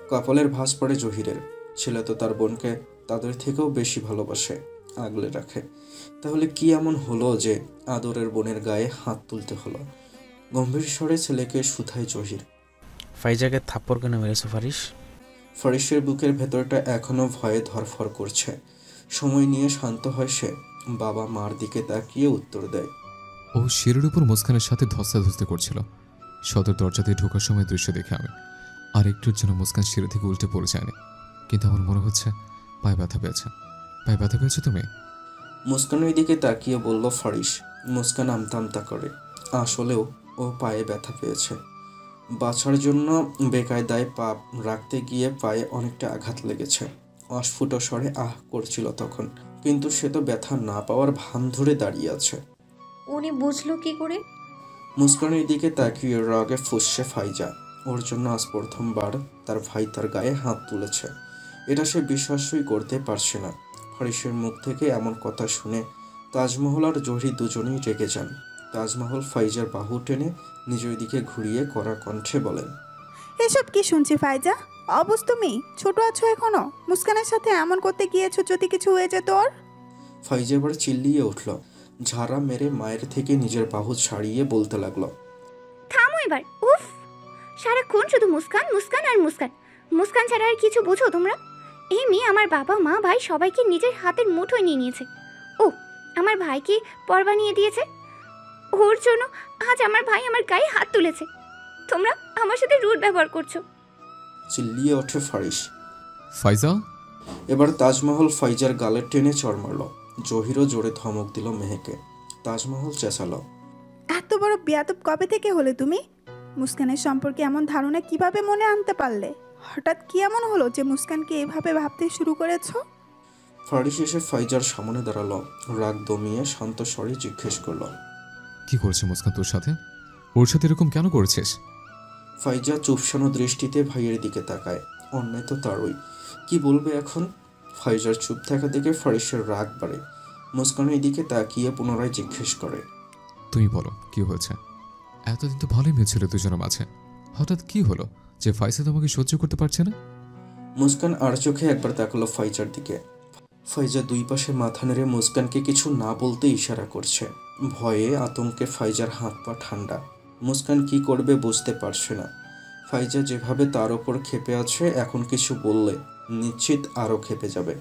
কপালের ভাঁজ পড়ে জহিরের। ছেলে তো তার বোনকে তাদের থেকেও বেশি ভালোবাসে, আগলে রাখে। তাহলে কি এমন হলো যে আদরের বোনের গায়ে হাত তুলতে হলো? গম্ভীর স্বরে ছেলেকে শুধায় জহির। ফাইজাকে থাপ্পড় কেন মেরেছে ফারিস? ফারিসের বুকের ভেতরটা এখনো ভয়ে ধরফর করছে। সময় নিয়ে শান্ত হয় সে। বাবা মার দিকে তাকিয়ে উত্তর দেয়, ও শিরের উপর মুস্কানের সাথে ধস্তাধস্তি করছিল। সদর দরজা দিয়ে ঢোকার সময় দৃশ্য দেখে আমি আর একটুর জন্য মুস্কান শিরে থেকে উল্টে পড়ে যায়নি, কিন্তু আমার মনে হচ্ছে পায়ে ব্যথা পেয়েছে। পায়ে ব্যথা পেয়েছো তুমি? মুস্কানের দিকে তাকিয়ে বলল ফারিস। মুস্কান আমতা আমতা করে। আসলেও ও পায়ে ব্যথা পেয়েছে। বাছার জন্য বেকায়দায় পা রাখতে গিয়ে পায়ে অনেকটা আঘাত লেগেছে। অস্ফুট স্বরে আহ করছিল তখন, কিন্তু সে তো ব্যথা না পাওয়ার ভান ধরে দাঁড়িয়ে আছে। উনি বুঝলো কি করে? মুস্কানের দিকে তাকিয়ে রাগে ফুঁসছে ফাইজা। ওর জন্য আজ প্রথমবার তার ভাই তার গায়ে হাত তুলেছে। এটা সে বিশ্বাসই করতে পারছে না। ফারিসের মুখ থেকে এমন কথা শুনে তাজমহল আর জহির দুজনেই রেগে যান। তাজমহল ফাইজার বাহু টেনে নিজের দিকে ঘুরিয়ে কড়া কণ্ঠে বলেন, এসব কি শুনছি ফাইজা? অবুঝ তুমি? ছোট আছো এখনো? মুস্কানের সাথে এমন করতে গিয়েছো যদি কিছু হয়ে যেত ওর? ফাইজা এবার চিল্লিয়ে উঠল। ঝাড়া মেরে মায়ের থেকে নিজের বাহু ছাড়িয়ে বলতে লাগলো, থামো এবার। উফ, সারাক্ষণ শুধু মুস্কান মুস্কান আর মুস্কান। মুস্কান ছাড়া আর কিছু বোঝো তোমরা? এই মেয়ে আমার বাবা মা ভাই সবাইকে নিজের হাতের মুঠোয় নিয়ে নিয়েছে। ও আমার ভাইকে পর বানিয়ে দিয়েছে। ওর জন্য আজ আমার ভাই আমার গায়ে হাত তুলেছে। তোমরা আমার সাথে রুড ব্যবহার করছো। চিল্লিয়ে ওঠে ফারিস। ফাইজা! এবার তাজমহল ফাইজার গালে টেনে চড় মারল। জহিরও জোরে ধমক দিল মেহেকে। তাজমহল চেঁচালো, এত বড় বেয়াদব কবে থেকে হলে তুমি? মুস্কানের সম্পর্কে এমন ধারণা কিভাবে মনে আনতে পারলে? হঠাৎ কি এমন হলো যে মুস্কানকে এভাবে ভাবতে শুরু করেছো? ফারিস এসে ফাইজার সামনে দাঁড়ালো, রাগ দমিয়ে শান্ত স্বরে জিজ্ঞেস করলো, কি করছে মুস্কান তোর সাথে? ওর সাথে এরকম কেন করেছিস? ফাইজা চুপসানো দৃষ্টিতে ভাইয়ের দিকে তাকায়। অন্যায় তো তারই, কি বলবে এখন? ফাইজার চুপ থাকা দেখে ফারিসের রাগ বাড়ে। মুস্কানের দিকে তাকিয়ে পুনরায় জিজ্ঞেস করে, তুমি বলো কি হয়েছে? এতদিন তো ভালোই মিল ছিল দুজনের মাঝে, হঠাৎ কি হলো যে ফাইজা তোমাকে সহ্য করতে পারছে না? মুস্কান আর চোখে একবার তাকালো ফাইজার দিকে। ফাইজা দুই পাশে মাথা নেড়ে মুস্কানকে কিছু না বলতে ইশারা করছে। ভয়ে আতঙ্কে ফাইজার হাত পা ঠান্ডা। মুস্কান কি করবে বুঝতে পারছে না। ফাইজা যেভাবে তার ওপর ক্ষেপে আছে, এখন কিছু বললে নিশ্চিত আরও ক্ষেপে যাবে।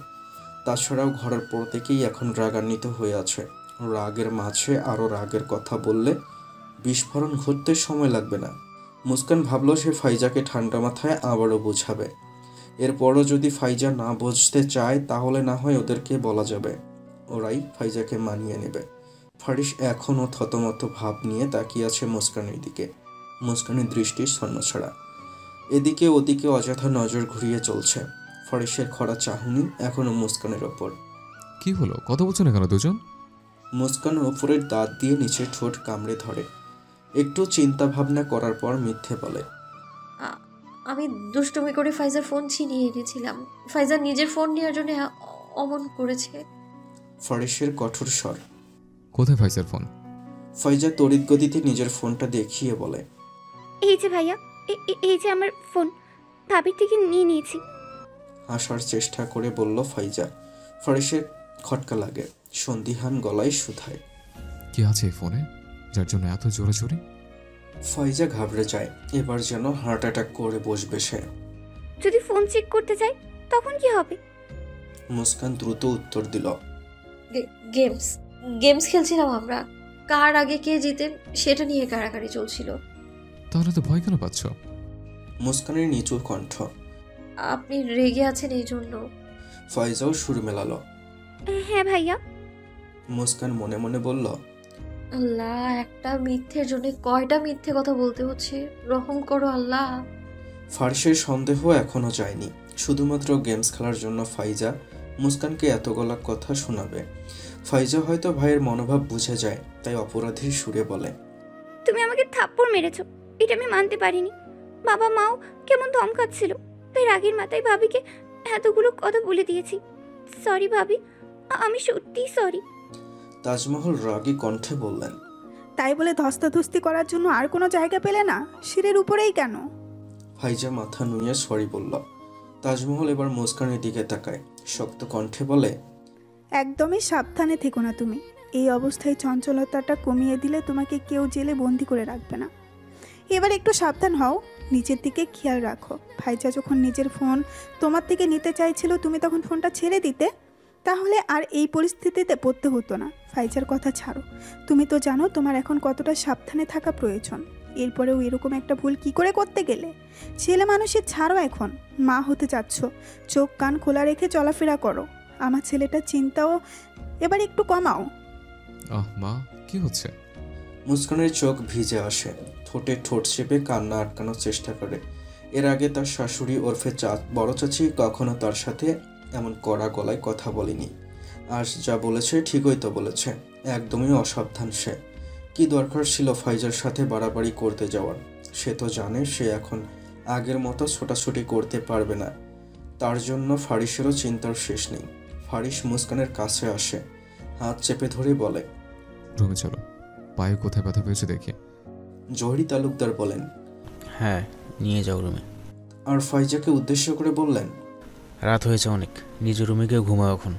তাছাড়াও ঘরের প্রত্যেকেই এখন রাগান্বিত হয়ে আছে। রাগের মাঝে আরও রাগের কথা বললে বিস্ফোরণ ঘটতে সময় লাগবে না। মুস্কান ভাবল সে ফাইজাকে ঠান্ডা মাথায় আবারও বোঝাবে। এরপরও যদি ফাইজা না বুঝতে চায় তাহলে না হয় ওদেরকে বলা যাবে, ওরাই ফাইজাকে মানিয়ে নেবে। ফারিস এখনও থতমত ভাব নিয়ে তাকিয়ে আছে মুস্কানের দিকে। মুস্কানের দৃষ্টি ছন্নছাড়া, এদিকে ওদিকে অযথা নজর ঘুরিয়ে চলছে। ফারিসের খরা চাহনি এখনও মুস্কানের ওপর। কি হলো, কথা বলছো না কেন দুজন? মুস্কান ওপরের দাঁত দিয়ে নিচে ঠোঁট কামড়ে ধরে। একটু চিন্তা ভাবনা করার পর মিথ্যে বলে, আমি দুষ্টুমি করে ফাইজার ফোন ছিনিয়ে এনেছিলাম। ফাইজার নিজের ফোন নেওয়ার জন্য অমন করেছে। ফারিসের কঠোর স্বর। কোথায় ফাইজার ফোন? ফাইজা তড়িৎ গতিতে নিজের ফোনটা দেখিয়ে বলে, এই যে ভাইয়া, এই যে আমার ফোন, ভাবির থেকে নিয়ে নিয়েছি। হাসার চেষ্টা করে বলল ফাইজা। ফারিসের খটকা লাগে, সন্দিহান গলায় শুধায়, কি আছে এই ফোনে যার জন্য এত জোরে জোরে? ফাইজা ঘাবড়ে যায়, এবার যেন হার্ট অ্যাটাক করে বসবে সে। যদি ফোন চেক করতে যাই তখন কি হবে? মুস্কান দ্রুত উত্তর দিল, গেমস খেলছিলাম আমরা। কার আগে কে জিতেন সেটা নিয়ে কাড়াকাড়ি চলছিল। তাহলে তো ভয় কেন পাচ্ছ? মুস্কানের নিচু কণ্ঠ। আপনি রেগে আছেন এই জন্য। ফাইজাও সুর মেলালো। হ্যাঁ ভাইয়া। মুস্কান মনে মনে বলল, আল্লাহ, একটা মিথ্যের জন্য কয়টা মিথ্যে কথা বলতে হচ্ছে, রহম করো আল্লাহ। ফারিসের সন্দেহ এখনো যায়নি। শুধুমাত্র গেমস খেলার জন্য ফাইজা মুস্কানকে এত গলা কথা শোনাবে। ফাইজা হয়তো ভাইয়ের মনোভাব বুঝে যায়, তাই অপরাধীর সুরে বলে, তুমি আমাকে থাপ্পড় মেরেছো, এটা আমি মানতে পারিনি। বাবা মাও কেমন ধমকাচ্ছিল, তাই রাগের মাথায় ভাবিকে এতগুলো কথা বলে দিয়েছি। সরি ভাবি, আমি সত্যিই সরি। তাজমহল রাগী কণ্ঠে বললেন, তাই বলে ধস্তাধস্তি করার জন্য আর কোনো জায়গা পেলে না? শিরের উপরেই কেন? ফাইজা মাথা নুয়ে সরি বলল। তাজমহল এবার মুস্কানের দিকে তাকায়, শক্ত কণ্ঠে বলে, একদমই সাবধানে থেকো না তুমি। এই অবস্থায় চঞ্চলতাটা কমিয়ে দিলে তোমাকে কেউ জেলে বন্দি করে রাখবে না। এবার একটু সাবধান হও, নিজের দিকে খেয়াল রাখো। ফাইজা যখন নিজের ফোন তোমার থেকে নিতে চাইছিল, তুমি তখন ফোনটা ছেড়ে দিতে, তাহলে আর এই পরিস্থিতিতে পড়তে হতো না। ফাইজার কথা ছাড়ো, তুমি তো জানো তোমার এখন কতটা সাবধানে থাকা প্রয়োজন। এরপরেও এরকম একটা ভুল কি করে করতে গেলে? ছেলে মানুষের ছাড়ো, এখন মা হতে যাচ্ছ, চোখ কান খোলা রেখে চলাফেরা করো। আমার ছেলেটার চিন্তাও এবার একটু কমাও। মা, কি হচ্ছে? মুস্কানের চোখ ভিজে আসে, ঠোঁটে ঠোঁট চেপে কান্না আটকানোর চেষ্টা করে। এর আগে তার শাশুড়ি ওরফে বড় চাচি কখনো তার সাথে এমন কড়া গলায় কথা বলেনি। আজ যা বলেছে ঠিকই তো বলেছে, একদমই অসাবধান সে। কি দরকার ছিল ফাইজার সাথে বাড়াবাড়ি করতে যাওয়ার? সে তো জানে সে এখন আগের মতো ছোটাছুটি করতে পারবে না। তার জন্য ফারিসেরও চিন্তার শেষ নেই। ফারিস মুস্কানের কাছে আসে, হাত চেপে ধরে বলে, রুমে চলো, পায়ে কোথায় ব্যথা পেয়েছে দেখি। জহির তালুকদার বলেন, হ্যাঁ নিয়ে যাও রুমে। আর ফাইজাকে উদ্দেশ্য করে বললেন, রাত হয়েছে অনেক, নিজের রুমে গিয়ে ঘুমাও এখন।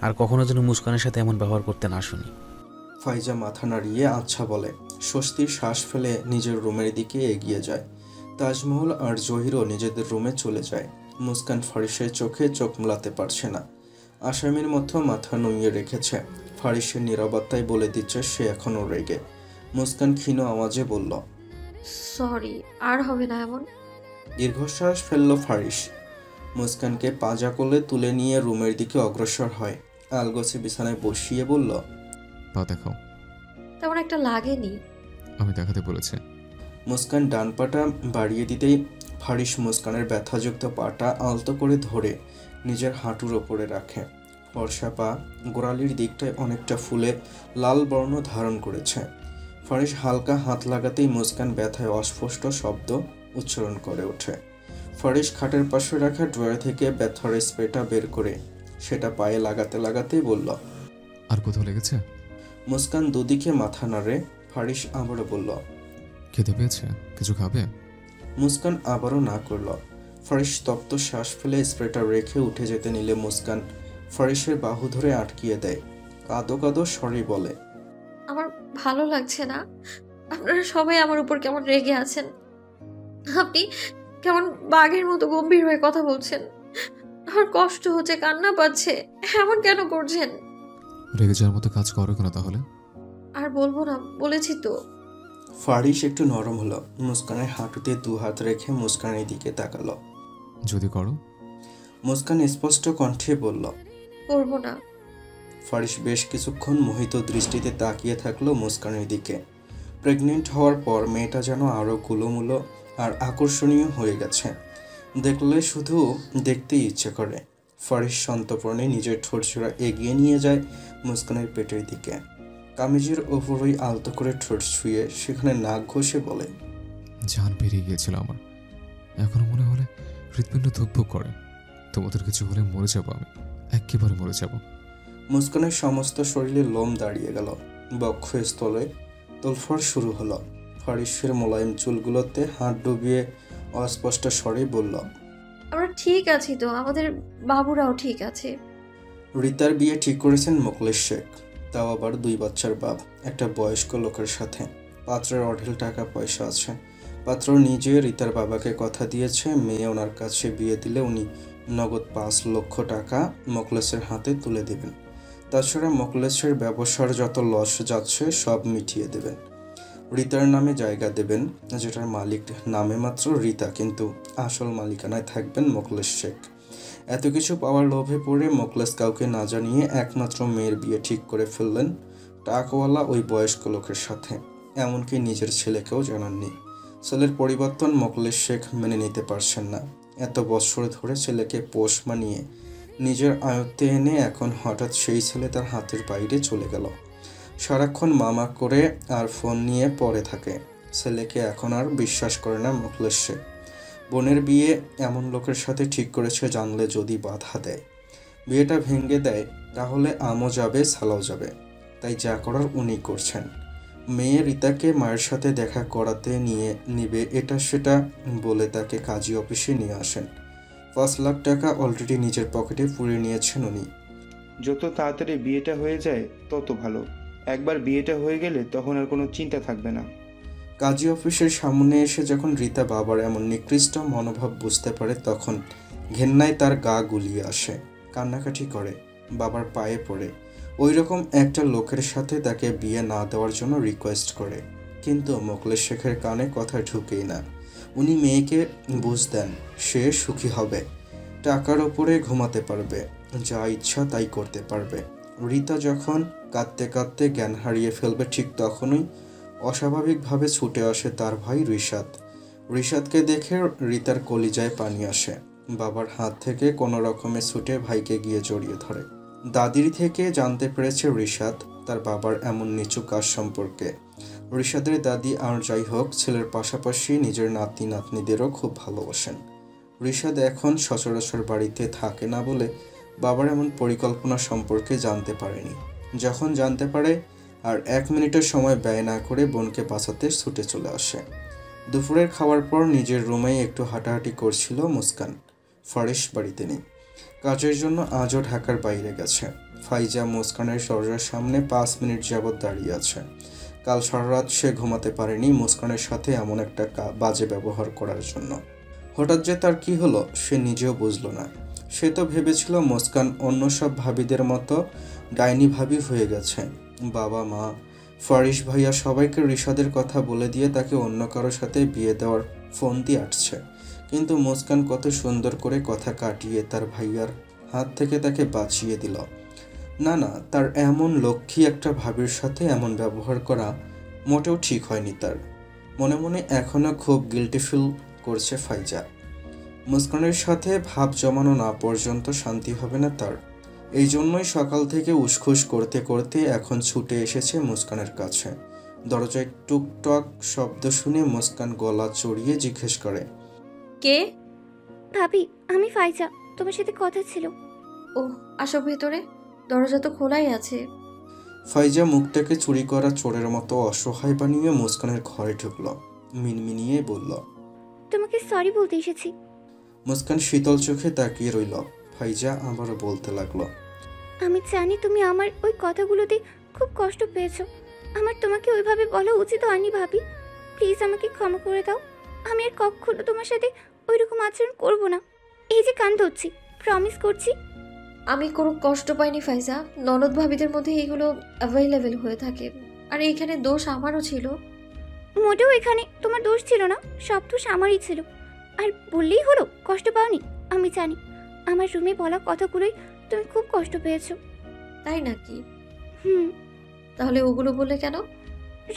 আর কখনো যেন মুস্কানের সাথে এমন ব্যবহার করতে না শুনি। ফাইজা মাথা নাড়িয়ে আচ্ছা বলে, স্বস্তির শ্বাস ফেলে নিজের রুমের দিকে এগিয়ে যায়। তাজমহল আর জহিরও নিজেদের রুমে চলে যায়। মুস্কান ফারিসের চোখে চোখ মেলাতে পারছে না, আসামির মতো মাথা নুইয়ে রেখেছে। ফারিসের নীরবতায় বলে দিচ্ছে সে এখনও রেগে। মুস্কান ক্ষীণ আওয়াজে বলল, সরি, আর হবে না এমন। দীর্ঘশ্বাস ফেলল ফারিস। মুস্কানকে পাজা কোলে তুলে নিয়ে রুমের দিকে অগ্রসর হয়। আলগোছে বিছানায় বসিয়ে বলল, পা দেখাও। তেমন একটা লাগেনি। আমি দেখাতে বলেছি। মুস্কান ডান পাটা বাড়িয়ে দিতেই ফারিস মুস্কানের ব্যথাযুক্ত পাটা আলতো করে ধরে নিজের হাঁটুর ওপরে রাখে। ফর্সা পা গোড়ালির দিকটায় অনেকটা ফুলে লাল বর্ণ ধারণ করেছে। ফারিস হালকা হাত লাগাতেই মুস্কান ব্যথায় অস্পষ্ট শব্দ উচ্চারণ করে ওঠে। ফারিস খাটের পাশে রাখা ড্রয়ার থেকে ব্যথার স্প্রেটা বের করে সেটা পায়ে লাগাতে লাগাতেই বলল, আর কোথাও লেগেছে? মুস্কান দুদিকে মাথা নাড়ে। ফারিস আবারও বলল, খেতে পেয়েছে? কিছু খাবে? মুস্কান আবারও না করল। ফারিস তপ্ত শ্বাস ফেলে স্প্রেটা রেখে উঠে যেতে নিলে মুস্কান ফারিসের বাহু ধরে আটকিয়ে দেয়। কাঁদো কাঁদো স্বরে বলে, আমার ভালো লাগছে না। আপনারা সবাই আমার উপর কেমন রেগে আছেন। আপনি কেমন বাঘের মতো গম্ভীর হয়ে কথা বলছেন। আমার কষ্ট হচ্ছে, কান্না পাচ্ছে। এমন কেন করছেন? রেগে যাওয়ার মতো কাজ করো কেন তাহলে? আর বলবো না, বলেছি তো। ফারিস একটু নরম হলো। মুস্কানের হাঁটুতে দু হাত রেখে মুস্কানের দিকে তাকালো। যদি করো? মুস্কান স্পষ্ট কণ্ঠে বলল, করবো না। ফারিস বেশ কিছুক্ষণ মোহিত দৃষ্টিতে তাকিয়ে থাকলো মুস্কানের দিকে। প্রেগনেন্ট হওয়ার পর মেয়েটা যেন আরও কুলোমুলো আর আকর্ষণীয় হয়ে গেছে। দেখলে শুধু দেখতেই ইচ্ছে করে। ফারিস সন্তর্পণে নিজের ঠোঁটজোড়া এগিয়ে নিয়ে যায় মুস্কানের পেটের দিকে। কামিজের ওপরই আলতো করে ঠোঁট ছুঁয়ে সেখানে নাক ঘষে বলে, জান বেরিয়ে গিয়েছিল আমার। এখনো মনে হলে হৃৎপিণ্ড ধুকভুক করে। তোমাদের কিছু হলে মরে যাবো আমি, একেবারে মরে যাব। মুস্কানের সমস্ত শরীরে লোম দাঁড়িয়ে গেল। বক্ষস্থলে তোলফড় শুরু হলো। ফারিসের মোলায়েম চুলগুলোতে হাত ডুবিয়ে অস্পষ্ট স্বরে বলল, আমরা ঠিক আছি তো, আমাদের বাবুরাও ঠিক আছে। রিতার বিয়ে ঠিক করেছেন মোখলেস শেখ, তাও আবার 2 বাচ্চার বাপ, একটা বয়স্ক লোকের সাথে। পাত্রের অঢেল টাকা পয়সা আছে। পাত্র নিজে রিতার বাবাকে কথা দিয়েছে, মেয়ে ওনার কাছে বিয়ে দিলে উনি নগদ 5 লক্ষ টাকা মোখলেসের হাতে তুলে দেবেন। তাছাড়া মোখলেসের ব্যবসার যত লস যাচ্ছে সব মিটিয়ে দেবেন। রিতার নামে জায়গা দেবেন, যেটার মালিক নামে মাত্র রিতা, কিন্তু আসল মালিকানায় থাকবেন মোখলেস শেখ। এত কিছু পাওয়ার লোভে পড়ে মোখলেস কাউকে না জানিয়ে একমাত্র মেয়ের বিয়ে ঠিক করে ফেললেন টাকাওয়ালা ওই বয়স্ক লোকের সাথে। এমনকি নিজের ছেলেকেও জানাননি। ছেলের পরিবর্তন মোখলেস শেখ মেনে নিতে পারছেন না। এত বছর ধরে ছেলেকে পোষ মানিয়ে নিজের আয়ত্তে এনে এখন হঠাৎ সেই ছেলে তার হাতের বাইরে চলে গেল। সারাক্ষণ মামা করে আর ফোন নিয়ে পড়ে থাকে। ছেলেকে এখন আর বিশ্বাস করে না মোখলেস শেখ। বোনের বিয়ে এমন লোকের সাথে ঠিক করেছে জানলে যদি বাধা দেয়, বিয়েটা ভেঙে দেয়, তাহলে আমও যাবে, সালাও যাবে। তাই যা করার উনি করছেন। মেয়ে রিতাকে মায়ের সাথে দেখা করাতে নিবে এটা সেটা বলে তাকে কাজী অফিসে নিয়ে আসেন। 5 লাখ টাকা অলরেডি নিজের পকেটে পুরে নিয়েছেন উনি। যত তাড়াতাড়ি বিয়েটা হয়ে যায় তত ভালো। একবার বিয়েটা হয়ে গেলে তখন আর কোনো চিন্তা থাকবে না। কাজী অফিসের সামনে এসে যখন রিতা বাবার এমন নিকৃষ্ট মনোভাব বুঝতে পারে, তখন ঘেন্নায় তার গা গুলিয়ে আসে। কান্নাকাটি করে, বাবার পায়ে পড়ে ওই রকম একটা লোকের সাথে তাকে বিয়ে না দেওয়ার জন্য রিকোয়েস্ট করে। কিন্তু মোখলেস শেখের কানে কথা ঢুকেই না। উনি মেয়েকে বুঝ দেন সে সুখী হবে, টাকার ওপরে ঘুমাতে পারবে, যা ইচ্ছা তাই করতে পারবে। রিতা যখন কাঁদতে কাঁদতে জ্ঞান হারিয়ে ফেলবে, ঠিক তখনই অস্বাভাবিকভাবে ছুটে আসে তার ভাই রিশাদ। রিশাদকে দেখে রিতার কলিজায় পানি আসে। বাবার হাত থেকে কোনো রকমে ছুটে ভাইকে গিয়ে জড়িয়ে ধরে। দাদির থেকে জানতে পেরেছে রিশাদ তার বাবার এমন নিচু কাজ সম্পর্কে। রিশাদের দাদি আর যাই হোক, ছেলের পাশাপাশি নিজের নাতি নাতনিদেরও খুব ভালোবাসেন। রিশাদ এখন সচরাচর বাড়িতে থাকে না বলে বাবার এমন পরিকল্পনা সম্পর্কে জানতে পারেনি। যখন জানতে পারে, আর 1 মিনিটের সময় ব্যয় না করে বোনকে বাঁচাতে ছুটে চলে আসে। দুপুরের খাওয়ার পর নিজের রুমেই একটু হাঁটাহাঁটি করছিল মুস্কান। ফারিস বাড়িতে নেই, কাজের জন্য আজও ঢাকার বাইরে গেছে। ফাইজা মুস্কানের দরজার সামনে 5 মিনিট যাবৎ দাঁড়িয়ে আছে। কাল সারা রাত সে ঘুমাতে পারেনি মুস্কানের সাথে এমন একটা বাজে ব্যবহার করার জন্য। হঠাৎ যে তার কি হলো সে নিজেও বুঝল না। সে তো ভেবেছিল মুস্কান অন্য সব ভাবিদের মতো ডাইনি ভাবি হয়ে গেছে। বাবা মা ফারিস ভাইয়া সবাইকে রিশাদের কথা বলে দিয়ে তাকে অন্য কারোর সাথে বিয়ে দেওয়ার ফোন দিয়ে আসছে। কিন্তু মুস্কান কত সুন্দর করে কথা কাটিয়ে তার ভাইয়ার হাত থেকে তাকে বাঁচিয়ে দিল। না না, তার এমন লক্ষ্মী একটা ভাবির সাথে এমন ব্যবহার করা মোটেও ঠিক হয়নি তার। মনে মনে এখনও খুব গিল্টি ফিল করছে ফাইজা। মুস্কানের সাথে ভাব জমানো না পর্যন্ত শান্তি হবে না তার। এই জন্যই সকাল থেকে উসখুস করতে করতে এখন ছুটে এসেছে মুস্কানের কাছে। দরজায় টুকটাক শব্দ শুনে মুস্কান গলা চড়িয়ে জিজ্ঞেস করে, কে? ভাবি, আমি ফাইজা, তোমার সাথে কথা ছিল। ও, আসো ভেতরে, দরজা তো খোলাই আছে। ফাইজা মুখটাকে চুরি করা চোরের মতো অসহায় বানিয়ে মুস্কানের ঘরে ঢুকল। মিনমিনিয়ে বলল, তোমাকে সরি বলতে এসেছি। মুস্কান শীতল চোখে তাকিয়ে রইল। ফাইজা আবারও বলতে লাগলো, আমি জানি তুমি আমার ওই কথাগুলোতে খুব কষ্ট পেয়েছো। আমার তোমাকে ওইভাবে বলা উচিত হয়নি ভাবি। প্লিজ আমাকে ক্ষমা করে দাও। আমি আর কখনো তোমার সাথে ওইরকম আচরণ করব না। এই যে কান ধরছি, প্রমিস করছি। আমি কোনো কষ্ট পাইনি ফাইজা। ননদ ভাবিদের মধ্যে এগুলো অ্যাভেলেবেল হয়ে থাকে, আর এইখানে দোষ আমারও ছিল। মোটেও এখানে তোমার দোষ ছিল না, সব দোষ আমারই ছিল। আর বললেই হলো কষ্ট পাওনি। আমি জানি আমার রুমে বলা কথাগুলোই তুমি খুব কষ্ট পেয়েছো। তাই নাকি? হুম। তাহলে ওগুলো বলে কেন?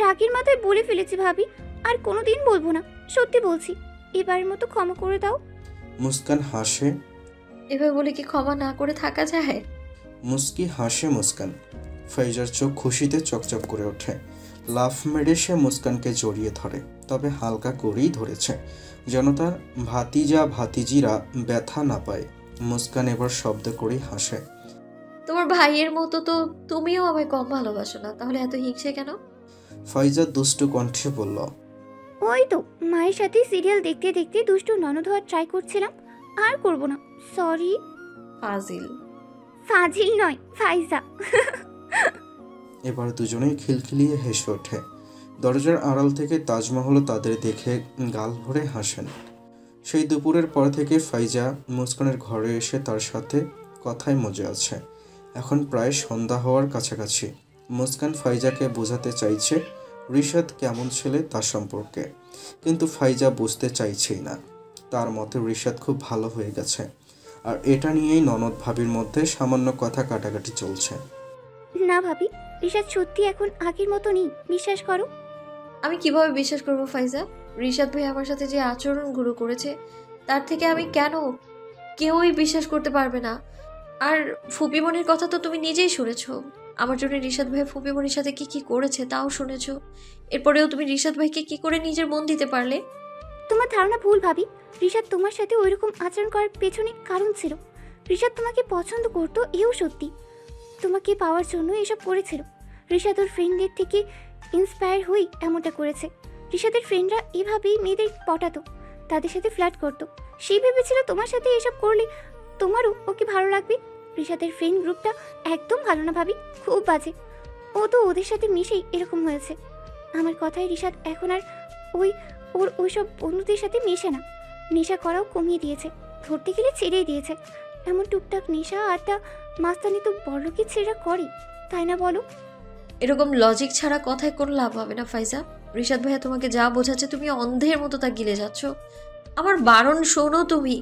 রাগের মাথায় বলে ফেলেছি ভাবি, আর কোনোদিন বলবো না। সত্যি বলছি, এবারের মতো ক্ষমা করে দাও। মুস্কান হাসে। এভাবে বলে কি ক্ষমা না করে থাকা যায়? মুস্কি হাসে মুস্কান। ফাইজার চোখ খুশিতে চকচক করে ওঠে। লাফ মেরে সে মুস্কানকে জড়িয়ে ধরে, তবে হালকা করেই ধরেছে, যেন তার ভাতিজা ভাতিজিরা ব্যথা না পায়। মুস্কান এবার শব্দ করেই হাসে। তোমার ভাইয়ের মতো তো তুমিও আমায় কম ভালোবাসো না, তাহলে এত হিংসে কেন? ফাইজা দুষ্টু কণ্ঠে বলল, ওই তো মায়ের সাথে সিরিয়াল দেখতে দেখতে দুষ্টু ননদ হওয়ার ট্রাই করছিলাম, আর করব না। সরি। ফাজিল। ফাজিল নয়, ফাইজা। এবার দুজনেই খিলখিলিয়ে হেসে ওঠে। দরজার আড়াল থেকে তাজমহল তাদের দেখে গাল ভরে হাসেন। সেই দুপুরের পর থেকে ফাইজা মুস্কানের ঘরে এসে তার সাথে কথায় মজে আছে। এখন প্রায় সন্ধ্যা হওয়ার কাছাকাছি। মুস্কান ফাইজাকে বোঝাতে চাইছে রিশাদ কেমন ছেলে তার সম্পর্কে, কিন্তু ফাইজা বুঝতে চাইছেই না। তার মতে রিশাদ খুব ভালো হয়ে গেছে, আর এটা নিয়েই ননদ ভাবির মধ্যে সামান্য কথা কাটাকাটি চলছে। না ভাবি, রিশাদ সত্যি এখন আগের মতো নেই, বিশ্বাস করো। আমি কিভাবে বিশ্বাস করবো ফাইজা? রিশাদ ভাই আমার সাথে যে আচরণগুলো করেছে, তার থেকে আমি কেন, কেউই বিশ্বাস করতে পারবে না। আর ফুপিমনির কথা তো তুমি নিজেই শুনেছো। আমার জন্য রিশাদ ভাই ফুপিমনির সাথে কি কি করেছে তাও শুনেছো। এরপরেও তুমি রিশাদ ভাইকে কি করে নিজের মন দিতে পারলে? তোমার ধারণা ভুল ভাবি। রিশাদ তোমার সাথে ওইরকম আচরণ করার পেছনে কারণ ছিল। রিশাদ তোমাকে পছন্দ করতো, এও সত্যি। তোমাকে পাওয়ার জন্য এসব করেছিল। রিশাদ ওর ফ্রেন্ডদের থেকে ইন্সপায়ার হয়ে এমনটা করেছে। রিশাদের ফ্রেন্ডরা এভাবেই মেয়েদের পটাতো, তাদের সাথে ফ্ল্যাট করতো। সেই ভেবেছিল তোমার সাথে এসব করলে তোমারও ওকে ভালো লাগবে। রিশাদের ফ্রেন্ড গ্রুপটা একদম ভালো না ভাবি, খুব বাজে। ও তো ওদের সাথে মিশেই এরকম হয়েছে। আমার কথায় রিশাদ এখন আর ওইসব বন্ধুদের সাথে মেশে না। নেশা করাও কমিয়ে দিয়েছে, ধরতে গেলে ছেড়েই দিয়েছে। এমন টুকটাক নেশা আড্ডা মাস্তানি তো বড়লোকের ছেলেরা করে, তাই না বলো? এরকম লজিক ছাড়া কথায় কোনো লাভ হবে না ফাইজা। রিশাদ ভাইয়া তোমাকে যা বোঝাচ্ছে তুমি অন্ধের মতো তা গিলে যাচ্ছ। আমার বারণ শোনো তুমি।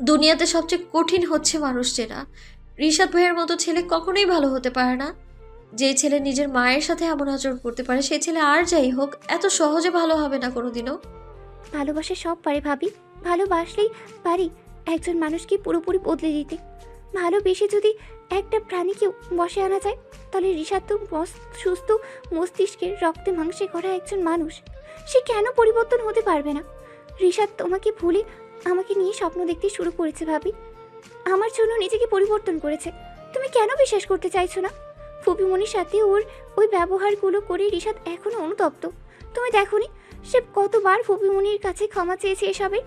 দুনিয়াতে সবচেয়ে কঠিন হচ্ছে মানুষ চেনা। রিশাদ ভাইয়ের মতো ছেলে কখনোই ভালো হতে পারে না। যে ছেলে নিজের মায়ের সাথে এমন আচরণ করতে পারে, সেই ছেলে আর যাই হোক এত সহজে ভালো হবে না কোনোদিনও। ভালোবাসা সব পারে ভাবি, ভালোবাসলেই পারি একজন মানুষকে পুরোপুরি বদলে দিতে। ভালোবেসে যদি একটা প্রাণীকেও বসে আনা যায়, তাহলে রিশাদ তো সুস্থ মস্তিষ্কের রক্তে মাংসে করা একজন মানুষ। সে কেন পরিবর্তন হতে পারবে না? রিশাদ তোমাকে ভুলে আমাকে নিয়ে স্বপ্ন দেখতে শুরু করেছে ভাবি, আমার জন্য নিজেকে পরিবর্তন করেছে। তুমি কেন বিশ্বাস করতে চাইছো না? ফুপিমনির সাথে ওর ওই ব্যবহারগুলো করে রিশাদ এখনো অনুতপ্ত। তুমি দেখোনি সে কতবার ফুপিমনির কাছে ক্ষমা চেয়েছে এসবে।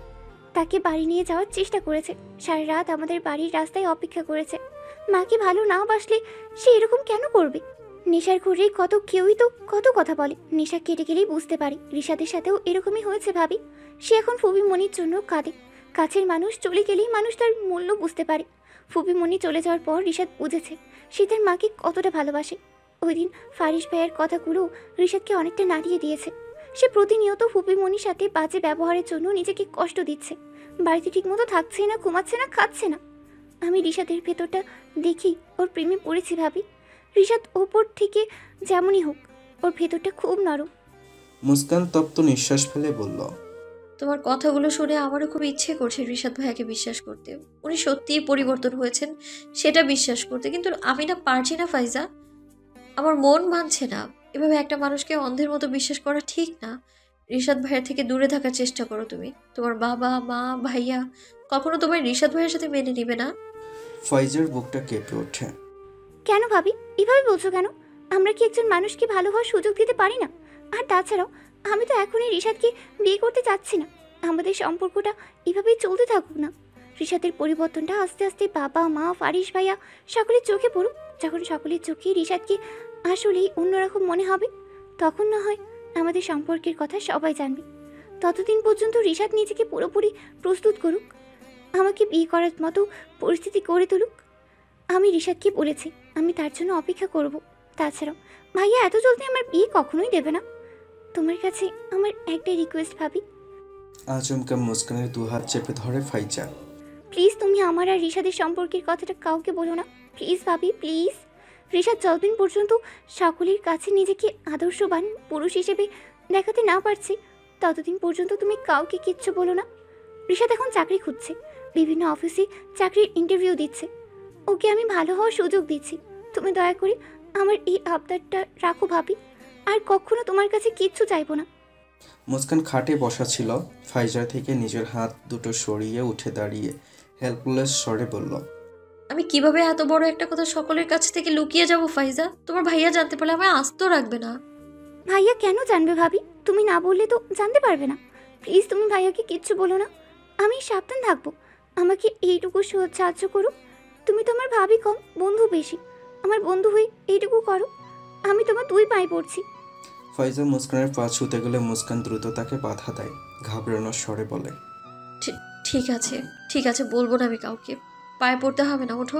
তাকে বাড়ি নিয়ে যাওয়ার চেষ্টা করেছে, সারা রাত আমাদের বাড়ির রাস্তায় অপেক্ষা করেছে। মাকে ভালো না বাসলে সে এরকম কেন করবে? নেশার ঘুরে কেউই তো কত কথা বলে। নেশা কেটে গেলেই বুঝতে পারি রিশাদের সাথেও এরকমই হয়েছে ভাবি। সে এখন ফুপিমনির জন্য কাঁদে। কাছের মানুষ চলে গেলেই মানুষ তার মূল্য বুঝতে পারে। ফুপিমনি চলে যাওয়ার পর রিশাদ বুঝেছে সে তার মাকে কতটা ভালোবাসে। ওই দিন ফারিস ভাইয়ের কথাগুলো রিশাদকে অনেকটা নাড়িয়ে দিয়েছে। সে প্রতিনিয়ত ফুপিমনির সাথে বাজে ব্যবহারের জন্য নিজেকে কষ্ট দিচ্ছে। বাড়িতে ঠিকমতো থাকছে না, ঘুমাচ্ছে না, খাচ্ছে না। আমি রিশাদের ভেতরটা দেখি ওর প্রেমে পড়েছি ভাবি। রিশাদ ওপর থেকে যেমনই হোক, ওর ভেতরটা খুব নরম। মুস্কান তপ্ত নিঃশ্বাস ফেলে বলল, তোমার কথাগুলো শুনে আমারও খুব ইচ্ছে করছে রিশাদ ভাইয়াকে বিশ্বাস করতে। উনি সত্যিই পরিবর্তন হয়েছেন সেটা বিশ্বাস করতে, কিন্তু আমি না পারছি না ফাইজা। আমার মন মানছে না। এভাবে একটা মানুষকে অন্ধের মতো বিশ্বাস করা ঠিক না। রিশাদ ভাইয়ের থেকে দূরে থাকার চেষ্টা করো তুমি। তোমার বাবা মা ভাইয়া কখনো তোমার রিশাদ ভাইয়ের সাথে মেনে নিবে না। ফাইজার বুকটা কেঁপে ওঠে। কেন ভাবি এভাবে বলছো কেন? আমরা কি একজন মানুষকে ভালো হওয়ার সুযোগ দিতে পারি না? আর তাছাড়াও আমি তো এখনই রিশাদকে বিয়ে করতে চাচ্ছি না। আমাদের সম্পর্কটা এভাবেই চলতে থাকুক না। রিশাদের পরিবর্তনটা আস্তে আস্তে বাবা মা ফারিস ভাইয়া সকলের চোখে পড়ুক। যখন সকলের চোখে রিশাদকে আসলেই অন্যরকম মনে হবে, তখন না হয় আমাদের সম্পর্কের কথা সবাই জানবে। ততদিন পর্যন্ত রিশাদ নিজেকে পুরোপুরি প্রস্তুত করুক, আমাকে বিয়ে করার মতো পরিস্থিতি করে তুলুক। আমি রিশাদকে বলেছি আমি তার জন্য অপেক্ষা করব। তাছাড়াও ভাইয়া এত জলদি আমার বিয়ে কখনোই দেবে না। তোমার কাছে আমার একটাই রিকোয়েস্ট ভাবি। আচমকা মুস্কানের দুহাত চেপে ধরে ফাইজা। প্লিজ তুমি আমার আর রিশাদের সম্পর্কের কথাটা কাউকে বলো না। প্লিজ ভাবি প্লিজ। রিশাদ যতদিন পর্যন্ত সকলের কাছে নিজেকে আদর্শবান পুরুষ হিসেবে দেখাতে না পারছে, ততদিন পর্যন্ত তুমি কাউকে কিচ্ছু বলো না। রিশাদ এখন চাকরি খুঁজছে, বিভিন্ন অফিসে চাকরির ইন্টারভিউ দিচ্ছে। ওকে আমি ভালো হওয়ার সুযোগ দিচ্ছি। তুমি দয়া করে আমার এই আবদারটা রাখো ভাবি। আর কখনো তোমার কাছে কিচ্ছু চাইবো না। মুস্কান খাটে বসা ছিল। ফাইজার থেকে নিজের হাত দুটো সরিয়ে উঠে দাঁড়িয়ে হেল্পলেস স্বরে বলল, আমি কিভাবে এত বড় একটা কথা সকলের কাছ থেকে লুকিয়ে যাব ফাইজা? তোমার ভাইয়া জানতে পারলে আমায় আস্ত রাখবে না। ভাইয়া কেন জানবে ভাবি? তুমি না বললে তো জানতে পারবে না। প্লিজ তুমি ভাইয়াকে কিচ্ছু বলো না। আমি সাবধান থাকবো। আমাকে এইটুকু সাহায্য করো। তুমি তোমার ভাবি কম, বন্ধু বেশি। আমার বন্ধু হয়ে এইটুকু করো। আমি তোমার দুই পায়ে পড়ছি। ফাইজা মুস্কানের পা ছুতে গেলে মুস্কান দ্রুত তাকে বাধা দেয়। ঘাবড়ানোর স্বরে বলে, ঠিক আছে বলবো না আমি কাউকে। পায়ে পড়তে হবে না, ওঠো।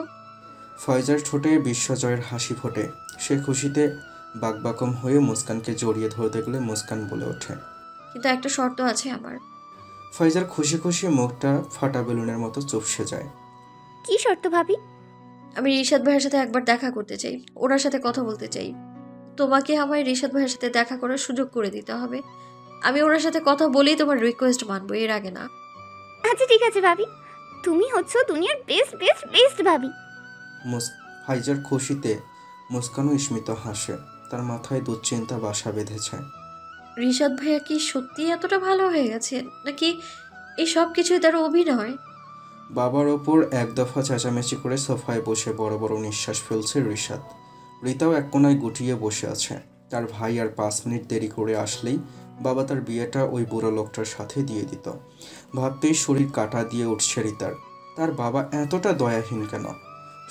ফাইজার ঠোঁটে বিশ্বজয়ের হাসি ফোটে। সে খুশিতে বাকবাকম হয়ে মুস্কানকে জড়িয়ে ধরতে গেলে মুস্কান বলে ওঠে, কিন্তু একটা শর্ত আছে আমার। ফাইজার খুশি খুশি মুখটা ফাটা বেলুনের মতো চুপসে যায়। কি শর্ত ভাবি? আমি রিশাদ ভাইয়ের সাথে একবার দেখা করতে চাই, ওনার সাথে কথা বলতে চাই। তোমাকে আমায় রিশাদ ভাইয়ের সাথে দেখা করার সুযোগ করে দিতে হবে। আমি ওনার সাথে কথা বলেই তোমার রিকোয়েস্ট মানবো, এর আগে না। আচ্ছা ঠিক আছে ভাবি। তুমি হচ্ছ দুনিয়ার বেস্ট বেস্ট বেস্ট ভাবি। ফাইজার খুশিতে মুস্কানও স্মিত হাসে। তার মাথায় দুশ্চিন্তা বাসা বেঁধেছে। রিশাদ ভাইয়া কি সত্যি এতটা ভালো হয়ে গেছে, নাকি এই সব কিছুই তার অভিনয়? বাবার ওপর এক দফা চেঁচামেচি করে সোফায় বসে বড় বড় নিঃশ্বাস ফেলছে রিশাদ। রিতাও এক কোনায় গুটিয়ে বসে আছে। তার ভাই আর 5 মিনিট দেরি করে আসলেই বাবা তার বিয়েটা ওই বুড়ো লোকটার সাথে দিয়ে দিত। ভাবতেই শরীর কাটা দিয়ে উঠছে রিতার। তার বাবা এতটা দয়াহীন কেন?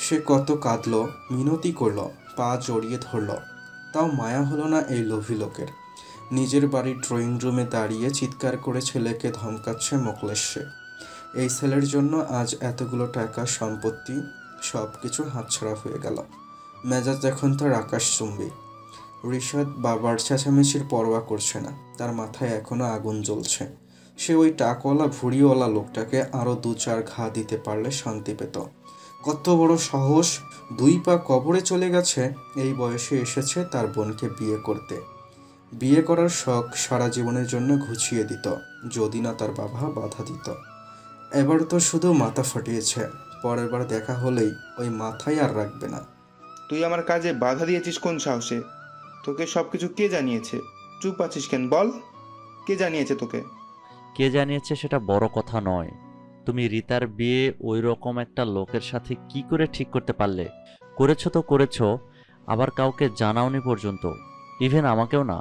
সে কত কাঁদলো, মিনতি করলো, পা জড়িয়ে ধরলো, তাও মায়া হলো না এই লোভী লোকের। নিজের বাড়ির ড্রয়িং রুমে দাঁড়িয়ে চিৎকার করে ছেলেকে ধমকাচ্ছে মোকলেশ। এই ছেলের জন্য আজ এতগুলো টাকা সম্পত্তি সব কিছু হাতছাড়া হয়ে গেল। মেজাজ এখন তার আকাশচুম্বী। রিশাদ বাবার চেঁচামেচির পরোয়া করছে না। তার মাথায় এখনো আগুন জ্বলছে। সে ওই টাকওয়ালা ভুড়িওয়ালা লোকটাকে আরও 2-4 ঘা দিতে পারলে শান্তি পেত। কত বড় সাহস! 2 পা কবরে চলে গেছে, এই বয়সে এসেছে তার বোনকে বিয়ে করতে। বিয়ে করার শখ সারা জীবনের জন্য ঘুচিয়ে দিত, যদি না তার বাবা বাধা দিত। এবার তো শুধু মাথা ফাটিয়েছে, পরের বার দেখা হলেই ওই মাথায় আর রাখবে না। তুই আমার কাজে বাধা দিয়েছিস কোন সাহসে? তোকে সব কিছু কে জানিয়েছে? চুপ আছিস কেন বল? কে জানিয়েছে তোকে? কে জানিয়েছে সেটা বড় কথা নয়। তুমি রিতার বিয়ে ওই রকম একটা লোকের সাথে কি করে ঠিক করতে পারলে? করেছো তো করেছো, আবার কাউকে জানাওনি পর্যন্ত, ইভেন আমাকেও না।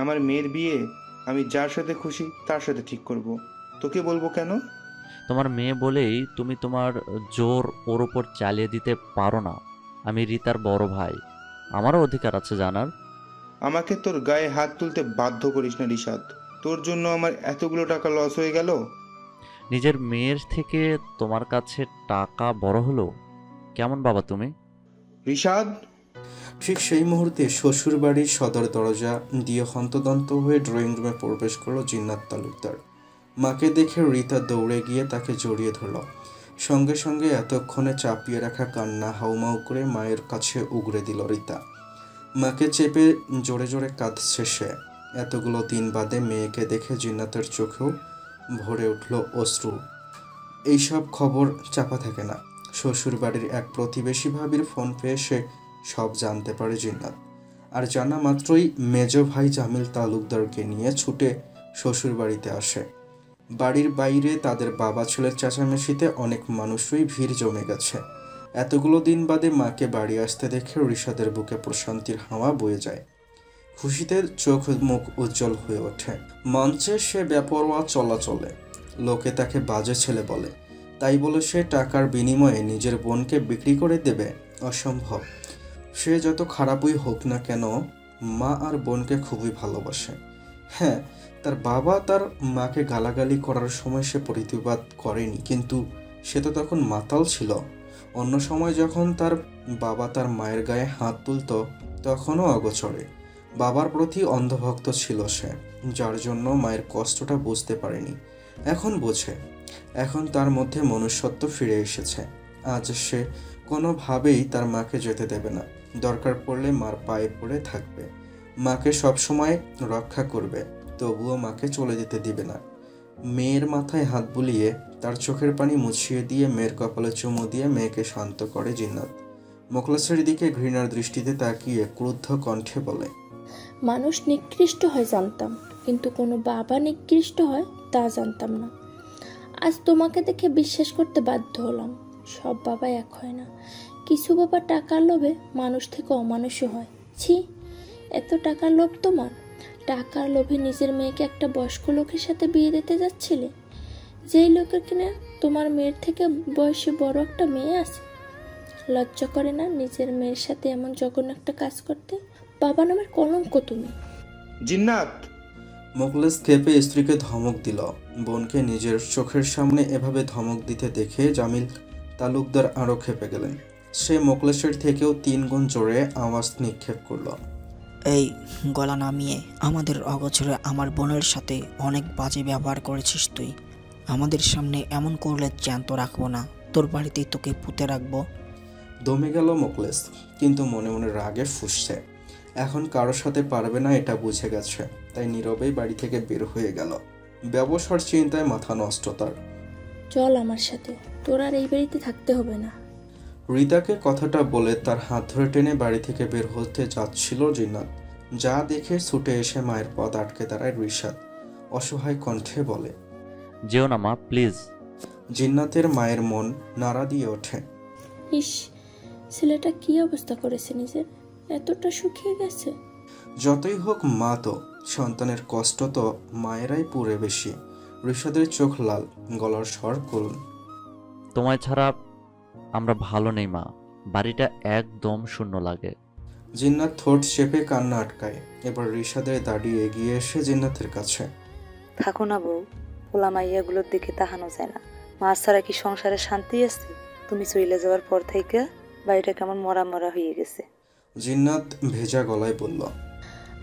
আমার মেয়ের বিয়ে আমি যার সাথে খুশি তার সাথে ঠিক করব। তোকে বলবো কেন? তোমার মেয়ে বলেই তুমি তোমার জোর ওর ওপর চালিয়ে দিতে পারো না। আমি রিতার বড় ভাই, আমারও অধিকার আছে জানার। আমাকে তোর গায়ে হাত তুলতে বাধ্য করিস না রিশাদ। তোর জন্য আমার এতগুলো টাকা লস হয়ে গেল। নিজের মেয়ের থেকে তোমার কাছে টাকা বড় হলো? কেমন বাবা তুমি? রিশাদ! ঠিক সেই মুহূর্তে শ্বশুর বাড়ির সদর দরজা দিয়ে হন্তদন্ত হয়ে ড্রয়িং রুমে প্রবেশ করলো জিন্নাত তালুকদার। মাকে দেখে রিতা দৌড়ে গিয়ে তাকে জড়িয়ে ধরল। সঙ্গে সঙ্গে এতক্ষণে চাপিয়ে রাখা কান্না হাউমাউ করে মায়ের কাছে উগরে দিল রিতা। মাকে চেপে জোরে জোরে কাঁদছে সে। এতগুলো দিন বাদে মেয়েকে দেখে জিন্নাতের চোখেও ভরে উঠল অশ্রু। এইসব খবর চাপা থাকে না। শ্বশুর বাড়ির এক প্রতিবেশী ভাবির ফোন পেয়ে সে সব জানতে পারে জিন্নাত। আর জানা মাত্রই মেজ ভাই জামিল তালুকদারকে নিয়ে ছুটে শ্বশুর বাড়িতে আসে। বাড়ির বাইরে তাদের বাবা ছেলের চেঁচামেচিতে অনেক মানুষই ভিড় জমে গেছে। এতগুলো দিন বাদে মাকে বাড়ি আসতে দেখে ঋষাদের বুকে প্রশান্তির হাওয়া বয়ে যায়। খুশিতে চোখ মুখ উজ্জ্বল হয়ে ওঠে। মঞ্চে সে বেপরোয়া চলাচলে, লোকে তাকে বাজে ছেলে বলে, তাই বলে সে টাকার বিনিময়ে নিজের বোনকে বিক্রি করে দেবে? অসম্ভব। সে যত খারাপই হোক না কেন, মা আর বোনকে খুবই ভালোবাসে। হ্যাঁ, তার বাবা তার মাকে গালাগালি করার সময় সে প্রতিবাদ করেনি, কিন্তু সে তো তখন মাতাল ছিল। অন্য সময় যখন তার বাবা তার মায়ের গায়ে হাত তুলত তখনও অগোচরে। বাবার প্রতি অন্ধভক্ত ছিল সে, যার জন্য মায়ের কষ্টটা বুঝতে পারেনি। এখন বোঝে। এখন তার মধ্যে মনুষ্যত্ব ফিরে এসেছে। আজ সে কোনোভাবেই তার মাকে যেতে দেবে না। দরকার পড়লে মার পায়ে পড়ে থাকবে, মাকে সবসময় রক্ষা করবে, তবুও মাকে চলে যেতে দিবে না। মেয়ের মাথায় হাত বুলিয়ে তার চোখের পানি মুছিয়ে দিয়ে মেয়ের কপালে চুমু দিয়ে মেয়েকে শান্ত করে জিন্নাত। মোখলেসের দিকে ঘৃণার দৃষ্টিতে তাকিয়ে ক্রুদ্ধ কণ্ঠে বলে, মানুষ নিকৃষ্ট হয় জানতাম, কিন্তু কোনো বাবা নিকৃষ্ট হয় তা জানতাম না। আজ তোমাকে দেখে বিশ্বাস করতে বাধ্য হলাম। সব বাবা এক হয় না। কিছু বাবা টাকার লোভে মানুষ থেকে অমানুষও হয়। ছি, এত টাকার লোভ তোমার? টাকার লোভে নিজের মেয়েকে একটা বয়স্ক লোকের সাথে বিয়ে দিতে যাচ্ছিলে, যেই লোকের কিনা তোমার মেয়ের থেকে বয়সে বড় একটা মেয়ে আছে। লজ্জা করে না নিজের মেয়ের সাথে এমন জঘন্য একটা কাজ করতে? বাবা নামের কলঙ্ক তুমি। জিন্নাত! মোখলেস ক্ষেপে স্ত্রীকে ধমক দিল। বোনকে নিজের চোখের সামনে এভাবে ধমক দিতে দেখে জামিল তালুকদার আরও ক্ষেপে গেলেন। সে মোখলেসের থেকেও 3 গুণ জোরে আওয়াজ নিক্ষেপ করল। এই, গলা নামিয়ে। আমাদের অগোচরে আমার বোনের সাথে অনেক বাজে ব্যবহার করেছিস তুই। আমাদের সামনে এমন করলে জ্যান্ত রাখবো না, তোর বাড়িতেই তোকে পুঁতে রাখবো। দমে গেল মোখলেস, কিন্তু মনে মনে রাগে ফুঁসছে। এখন কারোর সাথে পারবে না এটা বুঝে গেছে, তাই নীরবেই বাড়ি থেকে বের হয়ে গেল। ব্যবসার চিন্তায় মাথা নষ্ট তার। চল আমার সাথে, তোর আর এই বাড়িতে থাকতে হবে না। রিতাকে কথাটা বলে তার হাত ধরে টেনে বাড়ি থেকে বের হতে যাচ্ছিল জিন্নাত। যা দেখে ছুটে এসে মায়ের পথ আটকে দাঁড়ায় রিশাদ। অসহায় কণ্ঠে বলে, যেও না মা, প্লিজ। জিন্নাতের মায়ের মন নাড়া দিয়ে ওঠে। ইস, ছেলেটা কি অবস্থা করেছে নিজের, এতটা শুকিয়ে গেছে। যতই হোক মা তো, সন্তানের কষ্ট তো মায়েরাই পুরে বেশি। রিশাদের চোখ লাল, গলার স্বর করুন। তোমায় ছাড়া আমরা ভালো নেই মা, বাড়িটা একদম শূন্য লাগে। জিন্নাত ঠোঁট চেপে কান্না আটকায়। এবার রিশাদের দাঁড়িয়ে এগিয়ে এসে জিন্নাতের কাছে। থাকো না বউ, পোলা মাইয়াগুলোর দিকে তাকানো যায় না। মাছ ছাড়া কি সংসারে শান্তি আছে? তুমি চলে যাওয়ার পর থেকে বাড়িটা কেমন মরা মরা হয়ে গেছে। জিন্নাত ভেজা গলায় বলল,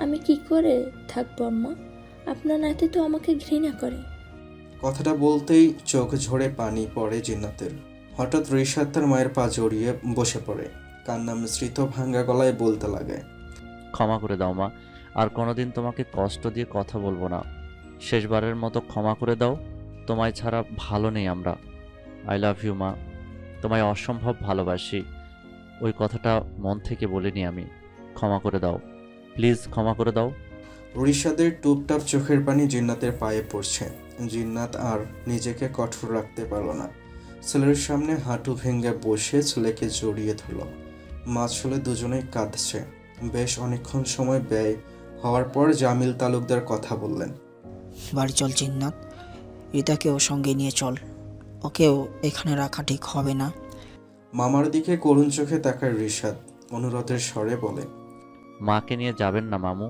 আমি কি করে থাকবো আম্মা? আপনার নাতি তো আমাকে ঘৃণা করে। কথাটা বলতেই চোখ ঝরে পানি পড়ে জিন্নাতের। হঠাৎ রিশাদ তার মায়ের পা জড়িয়ে বসে পড়ে, কান্না মিশ্রিত ভাঙ্গা গলায় বলতে লাগে, ক্ষমা করে দাও মা, আর কোনোদিন তোমাকে কষ্ট দিয়ে কথা বলবো না। শেষবারের মতো ক্ষমা করে দাও, তোমায় ছাড়া ভালো নেই আমরা। আই লাভ ইউ মা, তোমায় অসম্ভব ভালোবাসি। ওই কথাটা মন থেকে বলিনি আমি। ক্ষমা করে দাও, প্লিজ ক্ষমা করে দাও। রিশাদের টুপটাপ চোখের পানি জিন্নাতের পায়ে পড়ছে। জিন্নাত আর নিজেকে কঠোর রাখতে পারল না। ছেলের সামনে হাঁটু ভেঙে বসে ছেলেকে জড়িয়ে ধরল। মাঝলে দুজনেই কাঁদছে। বেশ অনেকক্ষণ সময় ব্যয় হওয়ার পর জামিল তালুকদার কথা বললেন, বাড়ি চল জিন্নাত, রিতাকেও সঙ্গে নিয়ে চল, ওকেও এখানে রাখা ঠিক হবে না। মামার দিকে করুণ চোখে তাকায় রিশাদ, অনুরোধের স্বরে বলে, মাকে নিয়ে যাবেন না মামু?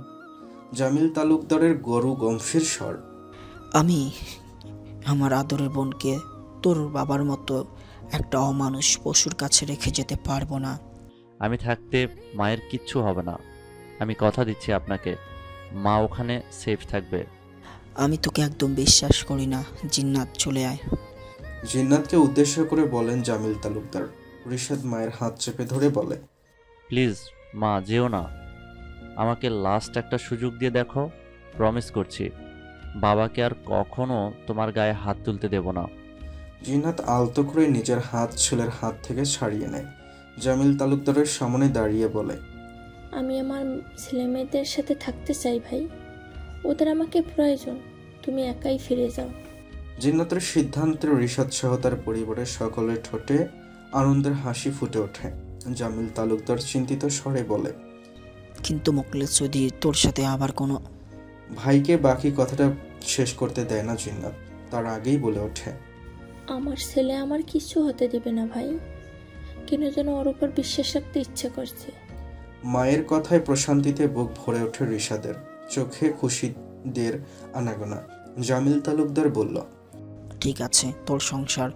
জামিল তালুকদারের গরু গম্ভীর স্বর। আমি আমার আদরের বোনকে তোর বাবার মতো একটা অমানুষ পশুর কাছে রেখে যেতে পারবো না। আমি থাকতে মায়ের কিচ্ছু হবে না, আমি কথা দিচ্ছি আপনাকে। মা ওখানে সেফ থাকবে। আমি তোকে একদম বিশ্বাস করি না। জিন্নাত, চলে আয়। জিন্নাতকে উদ্দেশ্য করে বলেন জামিল তালুকদার। রিশাদ মায়ের হাত চেপে ধরে বলে, প্লিজ মা, যেও না, আমাকে লাস্ট একটা সুযোগ দিয়ে দেখো। প্রমিস করছি বাবাকে আর কখনো তোমার গায়ে হাত তুলতে দেব না। জিন্নাত আলতো করে নিজের হাত ছেলের হাত থেকে ছাড়িয়ে নেয়। জামিল তালুকদারের সামনে দাঁড়িয়ে বলে, আমি আমার ছেলে মেয়েদের সাথে থাকতে চাই ভাই, ওদের আমাকে প্রয়োজন, তুমি একাই ফিরে যাও। জিন্নাতের সিদ্ধান্তে রিশাদ সহ তার পরিবারের সকলের ঠোঁটে আনন্দের হাসি ফুটে ওঠে। জামিল তালুকদার চিন্তিত স্বরে বলে, কিন্তু মোকলেস যদি তোর সাথে আবার কোনো... ভাইকে বাকি কথাটা শেষ করতে দেয় না জিন্নাত, তার আগেই বলে ওঠে, আমার ছেলে আমার কিছু হতে দেবে না ভাই, কেন যেন ওর উপর বিশ্বাস রাখতে ইচ্ছে করছে। মায়ের কথায় প্রশান্তিতে বুক ভরে ওঠে রিশাদের, চোখে খুশিদের আনাগোনা। জামিল তালুকদার বলল, ঠিক আছে, তোর সংসার,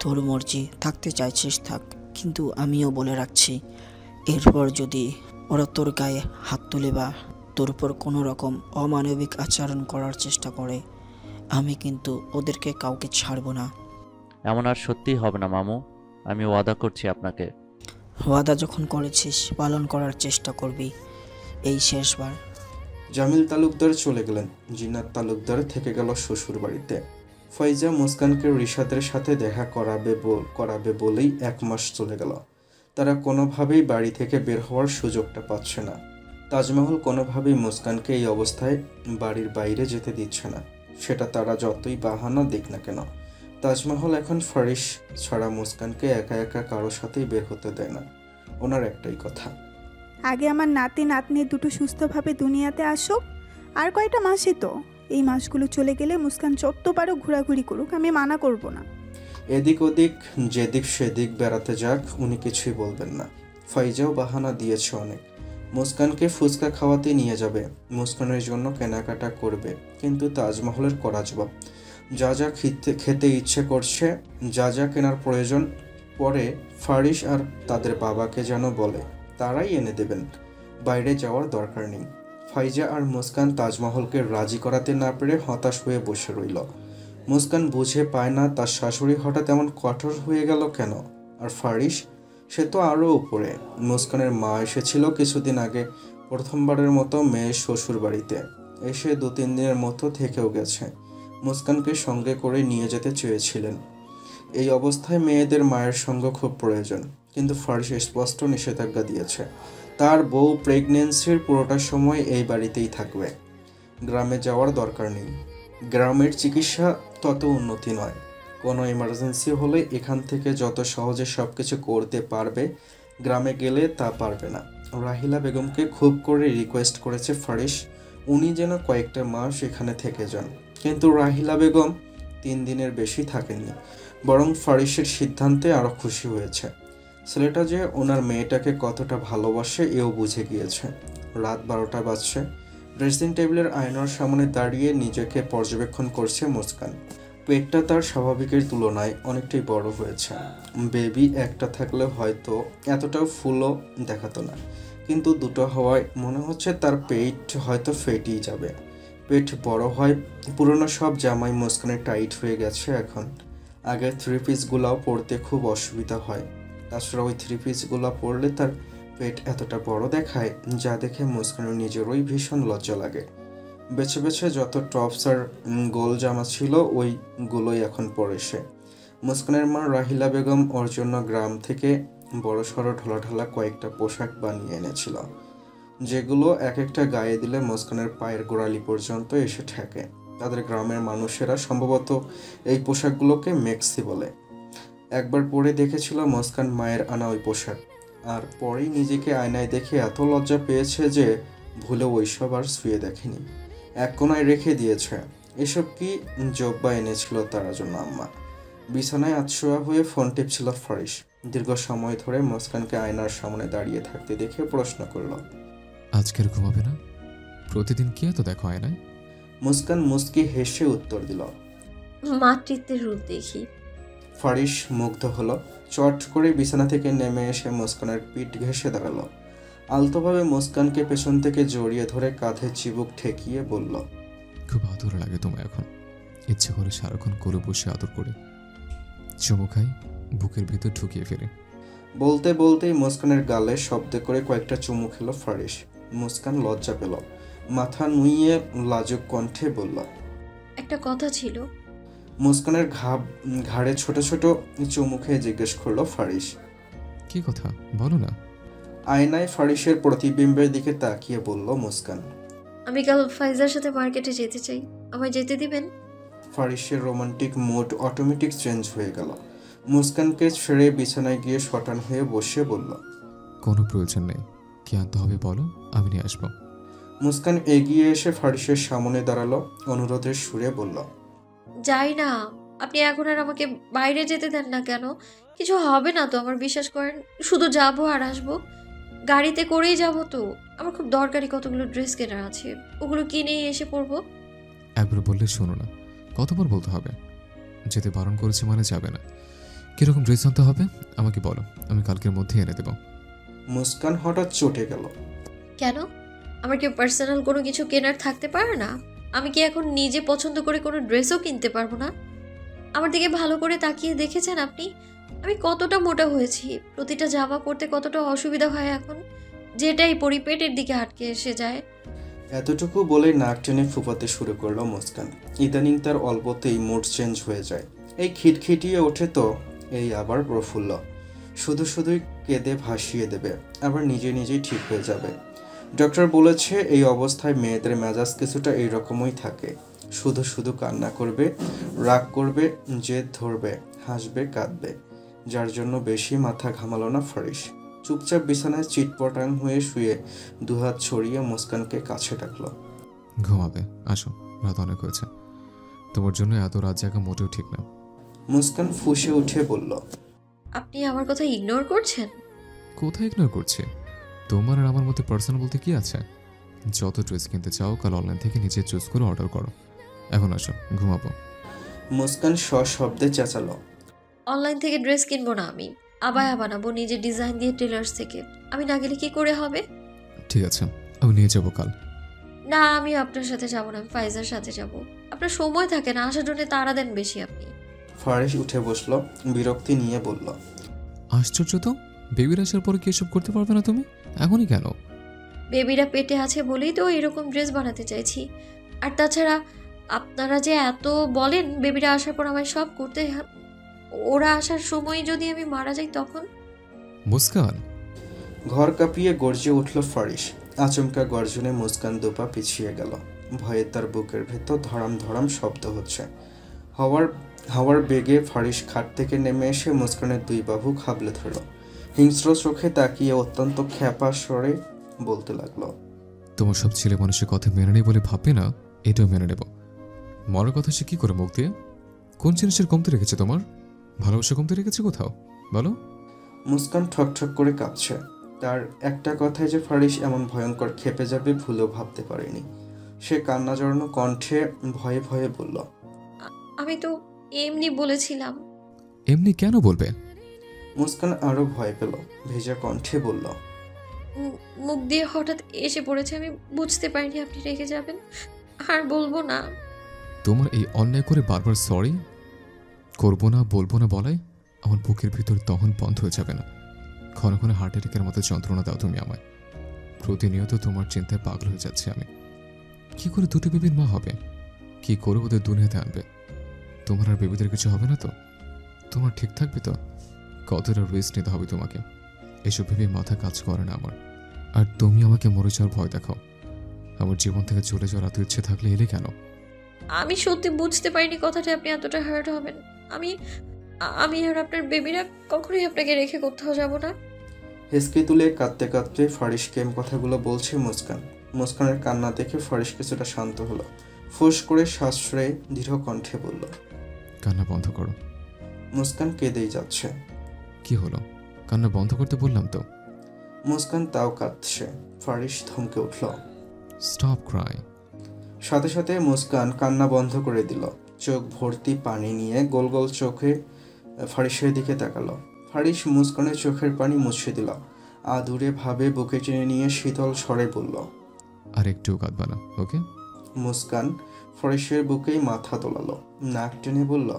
তোর মর্জি, থাকতে চাইছিস থাক, কিন্তু আমিও বলে রাখছি, এরপর যদি ওরা তোর গায়ে হাত তুলে বা তোর উপর কোনো রকম অমানবিক আচরণ করার চেষ্টা করে, আমি কিন্তু ওদেরকে কাউকে ছাড়বো না। এমন আর সত্যিই হবে না মামু, আমি ওয়াদা করছি আপনাকে। ওয়াদা যখন করেছিস পালন করার চেষ্টা করবি, এই শেষবার। জামিল তালুকদার চলে গেলেন। জিন্নাত তালুকদার থেকে গেল শ্বশুর বাড়িতে। ফয়জা মুস্কানকে রিশাদের সাথে দেখা করাবে বলেই 1 মাস চলে গেল। তারা কোনোভাবেই বাড়ি থেকে বের হওয়ার সুযোগটা পাচ্ছে না। তাজমহল কোনোভাবেই মুস্কানকে এই অবস্থায় বাড়ির বাইরে যেতে দিচ্ছে না, সেটা তারা যতই বাহানা দিক না কেন। তাজমহল এখন ফারিস ছাড়া মুস্কানকে একা একা কারোর সাথেই বের হতে দেয় না। ওনার একটাই কথা, আগে আমার নাতি নাতনি দুটো সুস্থভাবে দুনিয়াতে আসুক, আর কয়টা মাসই তো, এই মাসগুলো চলে গেলে মুস্কান যত পারো ঘোরাঘুরি করুক, আমি মানা করব না। এদিক ওদিক যেদিক সেদিক বেড়াতে যাক, উনি কিছুই বলবেন না। ফাইজাও বাহানা দিয়েছে অনেক, মুস্কানকে ফুচকা খাওয়াতে নিয়ে যাবে, মুস্কানের জন্য কেনাকাটা করবে, কিন্তু তাজমহলের কড়া জবাব। যা যা খেতে ইচ্ছে করছে, যা যা কেনার প্রয়োজন পরে ফারিস আর তাদের বাবাকে যেন বলে, তারাই এনে দেবেন, বাইরে যাওয়ার দরকার নেই। ফাইজা আর মুস্কান তাজমহলকে রাজি করাতে না পেরে হতাশ হয়ে বসে রইল। মুস্কান বুঝে পায় না তার শাশুড়ি হঠাৎ এমন কঠোর হয়ে গেল কেন। আর ফারিস, সে তো আরও উপরে। মুস্কানের মা এসেছিল কিছুদিন আগে প্রথমবারের মতো মেয়ের শ্বশুর বাড়িতে, এসে 2-3 দিনের মতো থেকেও গেছে। মুস্কানকে সঙ্গে করে নিয়ে যেতে চেয়েছিলেন। এই অবস্থায় মেয়েদের মায়ের সঙ্গ খুব প্রয়োজন, কিন্তু ফারিস স্পষ্ট নিষেধাজ্ঞা দিয়েছে, তার বউ প্রেগনেন্সির পুরোটা সময় এই বাড়িতেই থাকবে, গ্রামে যাওয়ার দরকার নেই। গ্রামের চিকিৎসা তত উন্নতি নয়, কোনো ইমার্জেন্সি হলে এখান থেকে যত সহজে সব কিছু করতে পারবে, গ্রামে গেলে তা পারবে না। রাহিলা বেগমকে খুব করে রিকোয়েস্ট করেছে ফারিস, উনি যেন কয়েকটা মাস এখানে থেকে যান, কিন্তু রাহিলা বেগম 3 দিনের বেশি থাকেননি, বরং ফারিসের সিদ্ধান্তে আরও খুশি হয়েছে। ছেলেটা যে ওনার মেয়েটাকে কতটা ভালোবাসে এও বুঝে গিয়েছে। রাত 12টা বাজছে। ড্রেসিং টেবিলের আয়নার সামনে দাঁড়িয়ে নিজেকে পর্যবেক্ষণ করছে মুস্কান। পেটটা তার স্বাভাবিকের তুলনায় অনেকটাই বড় হয়েছে। বেবি একটা থাকলে হয়তো এতটাও ফুলও দেখাতো না, কিন্তু দুটো হওয়ায় মনে হচ্ছে তার পেট হয়তো ফেটেই যাবে। পেট বড় হয়, পুরনো সব জামাই মুস্কানের টাইট হয়ে গেছে এখন। আগে 3 পিসগুলাও পরতে খুব অসুবিধা হয়, তাছাড়া ওই 3 পিসগুলো পরলে তার পেট এতটা বড় দেখায়, যা দেখে মুস্কানের নিজেরই ভীষণ লজ্জা লাগে। বেছে বেছে যত টপস আর গোল জামা ছিল ওইগুলোই এখন পরে সে। মুস্কানের মা রাহিলা বেগম ওর জন্য গ্রাম থেকে বড় সড়ো ঢোলাঢালা কয়েকটা পোশাক বানিয়ে এনেছিল, যেগুলো এক একটা গায়ে দিলে মুস্কানের পায়ের গোড়ালি পর্যন্ত এসে ঠেকে। তাদের গ্রামের মানুষেরা সম্ভবত এই পোশাকগুলোকে মেক্সি বলে। একবার পরে দেখেছিল মুস্কান মায়ের আনা ওই পোশাক, আর পরেই নিজেকে আয়নায় দেখে এত লজ্জা পেয়েছে যে ভুলে ওইসব আর শুয়ে দেখেনি, এক কোনায় রেখে দিয়েছে। এসব কি জব্বা এনেছিল তার জন্য আম্মা। বিছানায় আতশোয়া হয়ে ফোন টিপছিল ফারিস। দীর্ঘ সময় ধরে মুস্কানকে আয়নার সামনে দাঁড়িয়ে থাকতে দেখে প্রশ্ন করল, আজকের ঘুমাবে না? প্রতিদিন কি এত দেখো আয়নায়? মুস্কান মুস্কি হেসে উত্তর দিল, মাতৃত্বের রূপ দেখি। ফারিস মুগ্ধ হলো। চট করে বিছানা থেকে নেমে এসে মুস্কানের পিঠ ঘেঁষে দাঁড়ালো। আলতোভাবে মুস্কানকে পেছন থেকে জড়িয়ে ধরে কাঁধে চিবুক ঠেকিয়ে বলল, খুব আদর লাগে তোমায় এখন, ইচ্ছে করে সারাক্ষণ করে বসে আদর করে চুমু খাই, বুকের ভিতর ঢুকিয়ে ফেলে। বলতে বলতেই মুস্কানের গালে শব্দ করে কয়েকটা চুমু খেলো ফারিস। মুস্কান লজ্জা পেল। মাথা নুইয়ে লাজুক কণ্ঠে বলল। একটা কথা ছিল। মুস্কানের ঘাড়ে ছোট ছোট চুমুখে জিজ্ঞেস করলো ফারিস। কি কথা বলো না। আয়নায় ফারিসের প্রতিবিম্বের দিকে তাকিয়ে বলল মুস্কান। আমি কাল ফাইজার সাথে মার্কেটে যেতে চাই, আমায় যেতে দিবেন? ফারিসের রোমান্টিক মুড অটোমেটিক চেঞ্জ হয়ে গেল। মুস্কানকে ছেড়ে বিছানায় গিয়ে শটান হয়ে বসে বলল। কোনো প্রয়োজন নেই, কি আনতে হবে বলো, আমি নিয়ে আসবো। মুস্কান এগিয়ে এসে ফারিসের সামনে দাঁড়ালো, অনুরোধের সুরে বলল। যাই না, আপনি এখন আর আমাকে বাইরে যেতে দেন না কেন? কিছু হবে না তো আমার, বিশ্বাস করেন। শুধু যাবো আর আসবো, গাড়িতে করেই যাবো তো। আমার খুব দরকারি কতগুলো ড্রেস কেনার আছে, ওগুলো কিনেই এসে পরবো। একবার বললে শোনো না, কতবার বলতে হবে? যেতে বারণ করেছে মানে যাবে না। কিরকম ড্রেস আনতে হবে আমাকে বলো, আমি কালকের মধ্যে এনে দেবো। মুস্কান হঠাৎ চটে গেল। কেন? আমার কি পার্সোনাল কোনো কিছু কেনার থাকতে পারে না? আমি কি এখন নিজে পছন্দ করে কোনো ড্রেসও কিনতে পারবো না? আমার দিকে ভালো করে তাকিয়ে দেখেছেন আপনি আমি কতটা মোটা হয়েছি? প্রতিটা জামা পরতে কতটা অসুবিধা হয় এখন, যেটাই পরি পেটের দিকে আটকে এসে যায়। এতটুকু বলে নাক টেনে ফুপাতে শুরু করলো মুস্কান। ইদানিং তার অল্পতেই মুড চেঞ্জ হয়ে যায়। এই খিটখিটিয়ে ওঠে তো এই আবার প্রফুল্ল, শুধু শুধুই কেঁদে ভাসিয়ে দেবে, আবার নিজে নিজেই ঠিক হয়ে যাবে। ডক্টর বলেছে এই অবস্থায় মেয়েদের মেজাজ কিছুটা এইরকমই থাকে, শুধু শুধু কান্না করবে, রাগ করবে, জেদ ধরবে, হাসবে, কাঁদবে। যার জন্য বেশি মাথা ঘামালো না ফারিস। চুপচাপ বিছানায় চিটপটাং হয়ে শুয়ে দুহাত ছড়িয়ে মুস্কানকে কাছে ডাকলো। ঘুমাবে, আসো, রাত অনেক হয়েছে। তোমার জন্য এত রাত জাগা মোটেও ঠিক না। মুস্কান ফুঁসে উঠে বলল। আপনি আমার কথা ইগনোর করছেন? কোথায় ইগনোর করছে? তোমার আর আমার মধ্যে পার্সোনাল বলতে কি আছে? যত ড্রেস কিনতে চাও কাল অনলাইন থেকে নিজে চুজ করে অর্ডার করো। এখন আসো, ঘুমাবো। মুস্কান সশব্দে চেঁচালো। অনলাইন থেকে ড্রেস কিনবো না আমি, আবায়া বানাবো নিজে ডিজাইন দিয়ে টেলার্স থেকে। আমি না গেলে কি করে হবে? ঠিক আছে, আমি নিয়ে যাবো কাল। না, আমি আপনার সাথে যাবো না, আমি ফাইজার সাথে যাব। আপনার সময় থাকে না, আসার জন্য তাড়া দেন বেশি আপনি। ফারিস উঠে বসলো, বিরক্তি নিয়ে বলল। আশ্চর্য তো, বেবির আসার পরে কি এসব করতে পারবে না তুমি? এখনই কেন? বেবিরা পেটে আছে বলেই তো এরকম ড্রেস বানাতে চাইছি। আর তাছাড়া আপনারা যে এত বলেন বেবিরা আসার পর আমায় সব করতে, ওরা আসার সময় যদি আমি মারা যাই তখন? মুস্কান! ঘর কাঁপিয়ে গর্জে উঠল ফারিস। আচমকা গর্জনে মুস্কান দুপা পিছিয়ে গেল। ভয়ে তার বুকের ভেতর ধরাম ধরাম শব্দ হচ্ছে। হাওয়ার বেগে ফারিস খাট থেকে নেমে এসে মুস্কানের দুই বাহু খাবলে ধরল। হিংস্র চোখে তাকিয়ে অত্যন্ত খ্যাপা স্বরে বলতে লাগলো। তোমার সব ছেলে মানুষের কথা মেনে নেই বলে ভাববে না, এটাও মেনে নেব। মরার কথা সে কি করে মুখ দিয়ে? কোন জিনিসের কমতে রেখেছে তোমার? ভালোবাসা কমতে রেখেছে কোথাও বলো? মুস্কান ঠকঠক করে কাঁপছে। তার একটা কথায় যে ফারিস এমন ভয়ঙ্কর ক্ষেপে যাবে ভুলেও ভাবতে পারেনি। সে কান্না জড়ানো কণ্ঠে ভয়ে ভয়ে বলল। আমি তো এমনি বলেছিলাম। এমনি কেন বলবে? মুস্কান আরো ভয় পেল, ভেজা কণ্ঠে বলল। মুখ দিয়ে হঠাৎ এসে পড়েছে, আমি বুঝতে পারিনি আপনি রেগে যাবেন। আর বলবো না। তোমার এই অন্যায় করে বারবার সরি করবো না বলবো না বলাই আমার বুকের ভিতর তখন বন্ধ হয়ে যাবে না? ক্ষণে ক্ষণে হার্ট অ্যাটাকের মতো যন্ত্রণা দাও তুমি আমায়। প্রতিনিয়ত তোমার চিন্তায় পাগল হয়ে যাচ্ছে আমি। কি করে দুটো বেবির মা হবে? কি করে ওদের দুনিয়াতে আনবে? তোমার আর বেবিদের কিছু হবে না তো? তোমার ঠিক থাকবে তো? কতটা রিস্ক নিতে হবে তোমাকে? এসব ভেবে মাথা কাজ করে না আমার। আর তুমি আমাকে মরে যাওয়ার ভয় দেখাও। আমার জীবন থেকে চলে যাওয়ার এত ইচ্ছে থাকলে এলে কেন? আমি সত্যি বুঝতে পারিনি কথাটা আপনি এতটা হার্ট হবেন। আমি আর আপনার বেবিরা কখনোই আপনাকে রেখে কোথাও যাব না। হেসকি তুলে কাঁদতে কাঁদতে ফারিসকে কথাগুলো বলছে মুস্কান। মুস্কানের কান্না দেখে ফারিস কিছুটা শান্ত হলো। ফুস করে শ্বাস ছেড়ে দৃঢ় কণ্ঠে বলল। কান্না বন্ধ করো। মুস্কান কেঁদেই যাচ্ছে। কি হলো? কান্না বন্ধ করতে বললাম তো। মুস্কান তাও কাঁদছে। ফারিস থমকে উঠল। Stop Cry. সাথে সাথে মুস্কান কান্না বন্ধ করে দিল। চোখ ভর্তি পানি নিয়ে গোল গোল চোখে ফারিসের দিকে তাকালো। ফারিস মুস্কানের চোখের পানি মুছে দিল। আদুরে ভাবে বুকে টেনে নিয়ে শীতল স্বরে বলল। আর একটু কাঁদবা না, ওকে? মুস্কান ফারিসের বুকেই মাথা তোলালো, নাক টেনে বলল।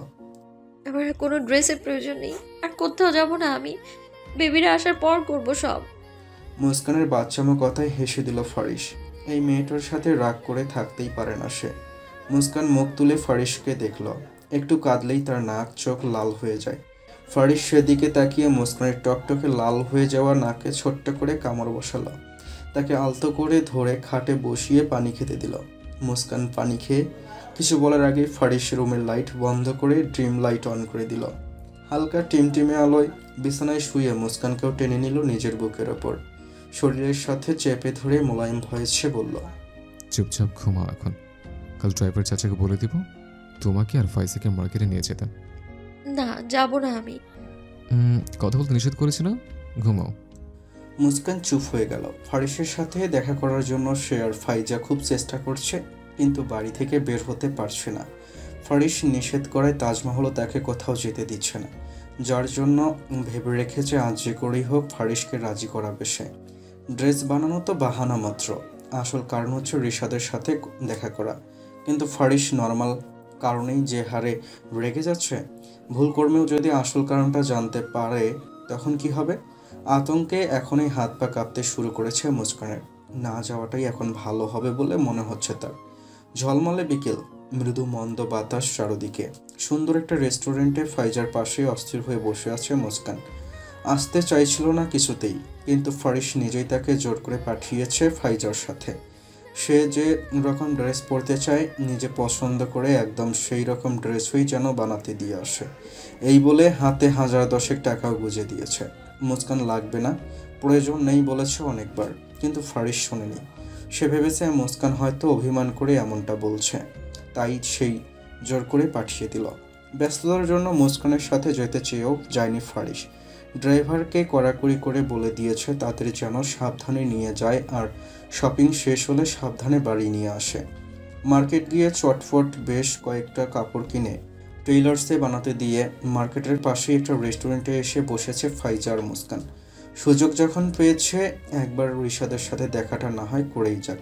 আমার কোনো ড্রেসের প্রয়োজন নেই, আর কোথাও যাব না আমি। বেবিরা আসার পর করব সব। মুস্কানের বাচ্চামো কথায় হেসে দিল ফারিস। এই মেয়েটার সাথে রাগ করে থাকতেই পারে না সে। মুস্কান মুখ তুলে ফারিসকে দেখল। একটু কাঁদলেই তার নাক চোখ লাল হয়ে যায়। ফারিস সেদিকে তাকিয়ে মুস্কানের টকটকে লাল হয়ে যাওয়া নাকে ছোট্ট করে কামড় বসালো। তাকে আলতো করে ধরে খাটে বসিয়ে পানি খেতে দিল। মুস্কান পানি খেয়ে কিছু বলার আগে ফারিস রুমের লাইট বন্ধ করে ড্রিম লাইট অন করে দিল। হালকা টিমটিমে আলোয় বিছানায় শুয়ে মুস্কানকেও টেনে নিল নিজের বুকের ওপর। শরীরের সাথে চেপে ধরে মোলায়েম ভয়েসে বলল, চুপচাপ ঘুমাও এখন। কাল ড্রাইভার চাচাকে বলে দিব তোমাকে আর ফাইসাকে মার্কেটে নিয়ে যেতেন। না, যাব না আমি। কথা বলতে নিষেধ করেছি না? ঘুমাও। মুস্কান চুপ হয়ে গেল। ফারিসের সাথে দেখা করার জন্য সে আর ফাইজা খুব চেষ্টা করছে, কিন্তু বাড়ি থেকে বের হতে পারছে না। ফারিস নিষেধ করায় তাজমহলও তাকে কোথাও যেতে দিচ্ছে না, যার জন্য ভেবে রেখেছে আজ যে করেই হোক ফারিসকে রাজি করাবে সে। ড্রেস বানানো তো বাহানা মাত্র, আসল কারণ হচ্ছে রিশাদের সাথে দেখা করা। কিন্তু ফারিস নর্মাল কারণেই যে হারে রেগে যাচ্ছে, ভুল কর্মেও যদি আসল কারণটা জানতে পারে তখন কি হবে? আতঙ্কে এখনই হাত পা কাঁপতে শুরু করেছে মুস্কানের। না যাওয়াটাই এখন ভালো হবে বলে মনে হচ্ছে তার। ঝলমলে বিকেল, মৃদু মন্দ বাতাস চারদিকে। সুন্দর একটা রেস্টুরেন্টে ফাইজার পাশে অস্থির হয়ে বসে আছে মুস্কান। আসতে চাইছিল না কিছুতেই, কিন্তু ফারিস নিজেই তাকে জোর করে পাঠিয়েছে ফাইজার সাথে। সে যে রকম ড্রেস পরতে চায় নিজে পছন্দ করে একদম সেই রকম ড্রেসই যেন বানাতে দিয়ে আসে। এই বলে হাতে 1010 টাকাও গুঁজে দিয়েছে। মুস্কান লাগবে না, প্রয়োজন নেই বলেছে অনেকবার, কিন্তু ফারিস শোনেনি। সে ভেবেছে মুস্কান হয়তো অভিমান করে এমনটা বলছে, তাই সেই জোর করে পাঠিয়ে দিল। ব্যস্ততার জন্য মুস্কানের সাথে যেতে চেয়েও যায়নি ফারিস। ড্রাইভারকে কড়াকড়ি করে বলে দিয়েছে তাদের যেন সাবধানে নিয়ে যায় আর শপিং শেষ হলে সাবধানে বাড়ি নিয়ে আসে। মার্কেট গিয়ে চটফট বেশ কয়েকটা কাপড় কিনে টেইলার্সে বানাতে দিয়ে মার্কেটের পাশে একটা রেস্টুরেন্টে এসে বসেছে ফাইজা আর মুস্কান। সুযোগ যখন পেয়েছে একবার রিশাদের সাথে দেখাটা না হয় করেই যাক।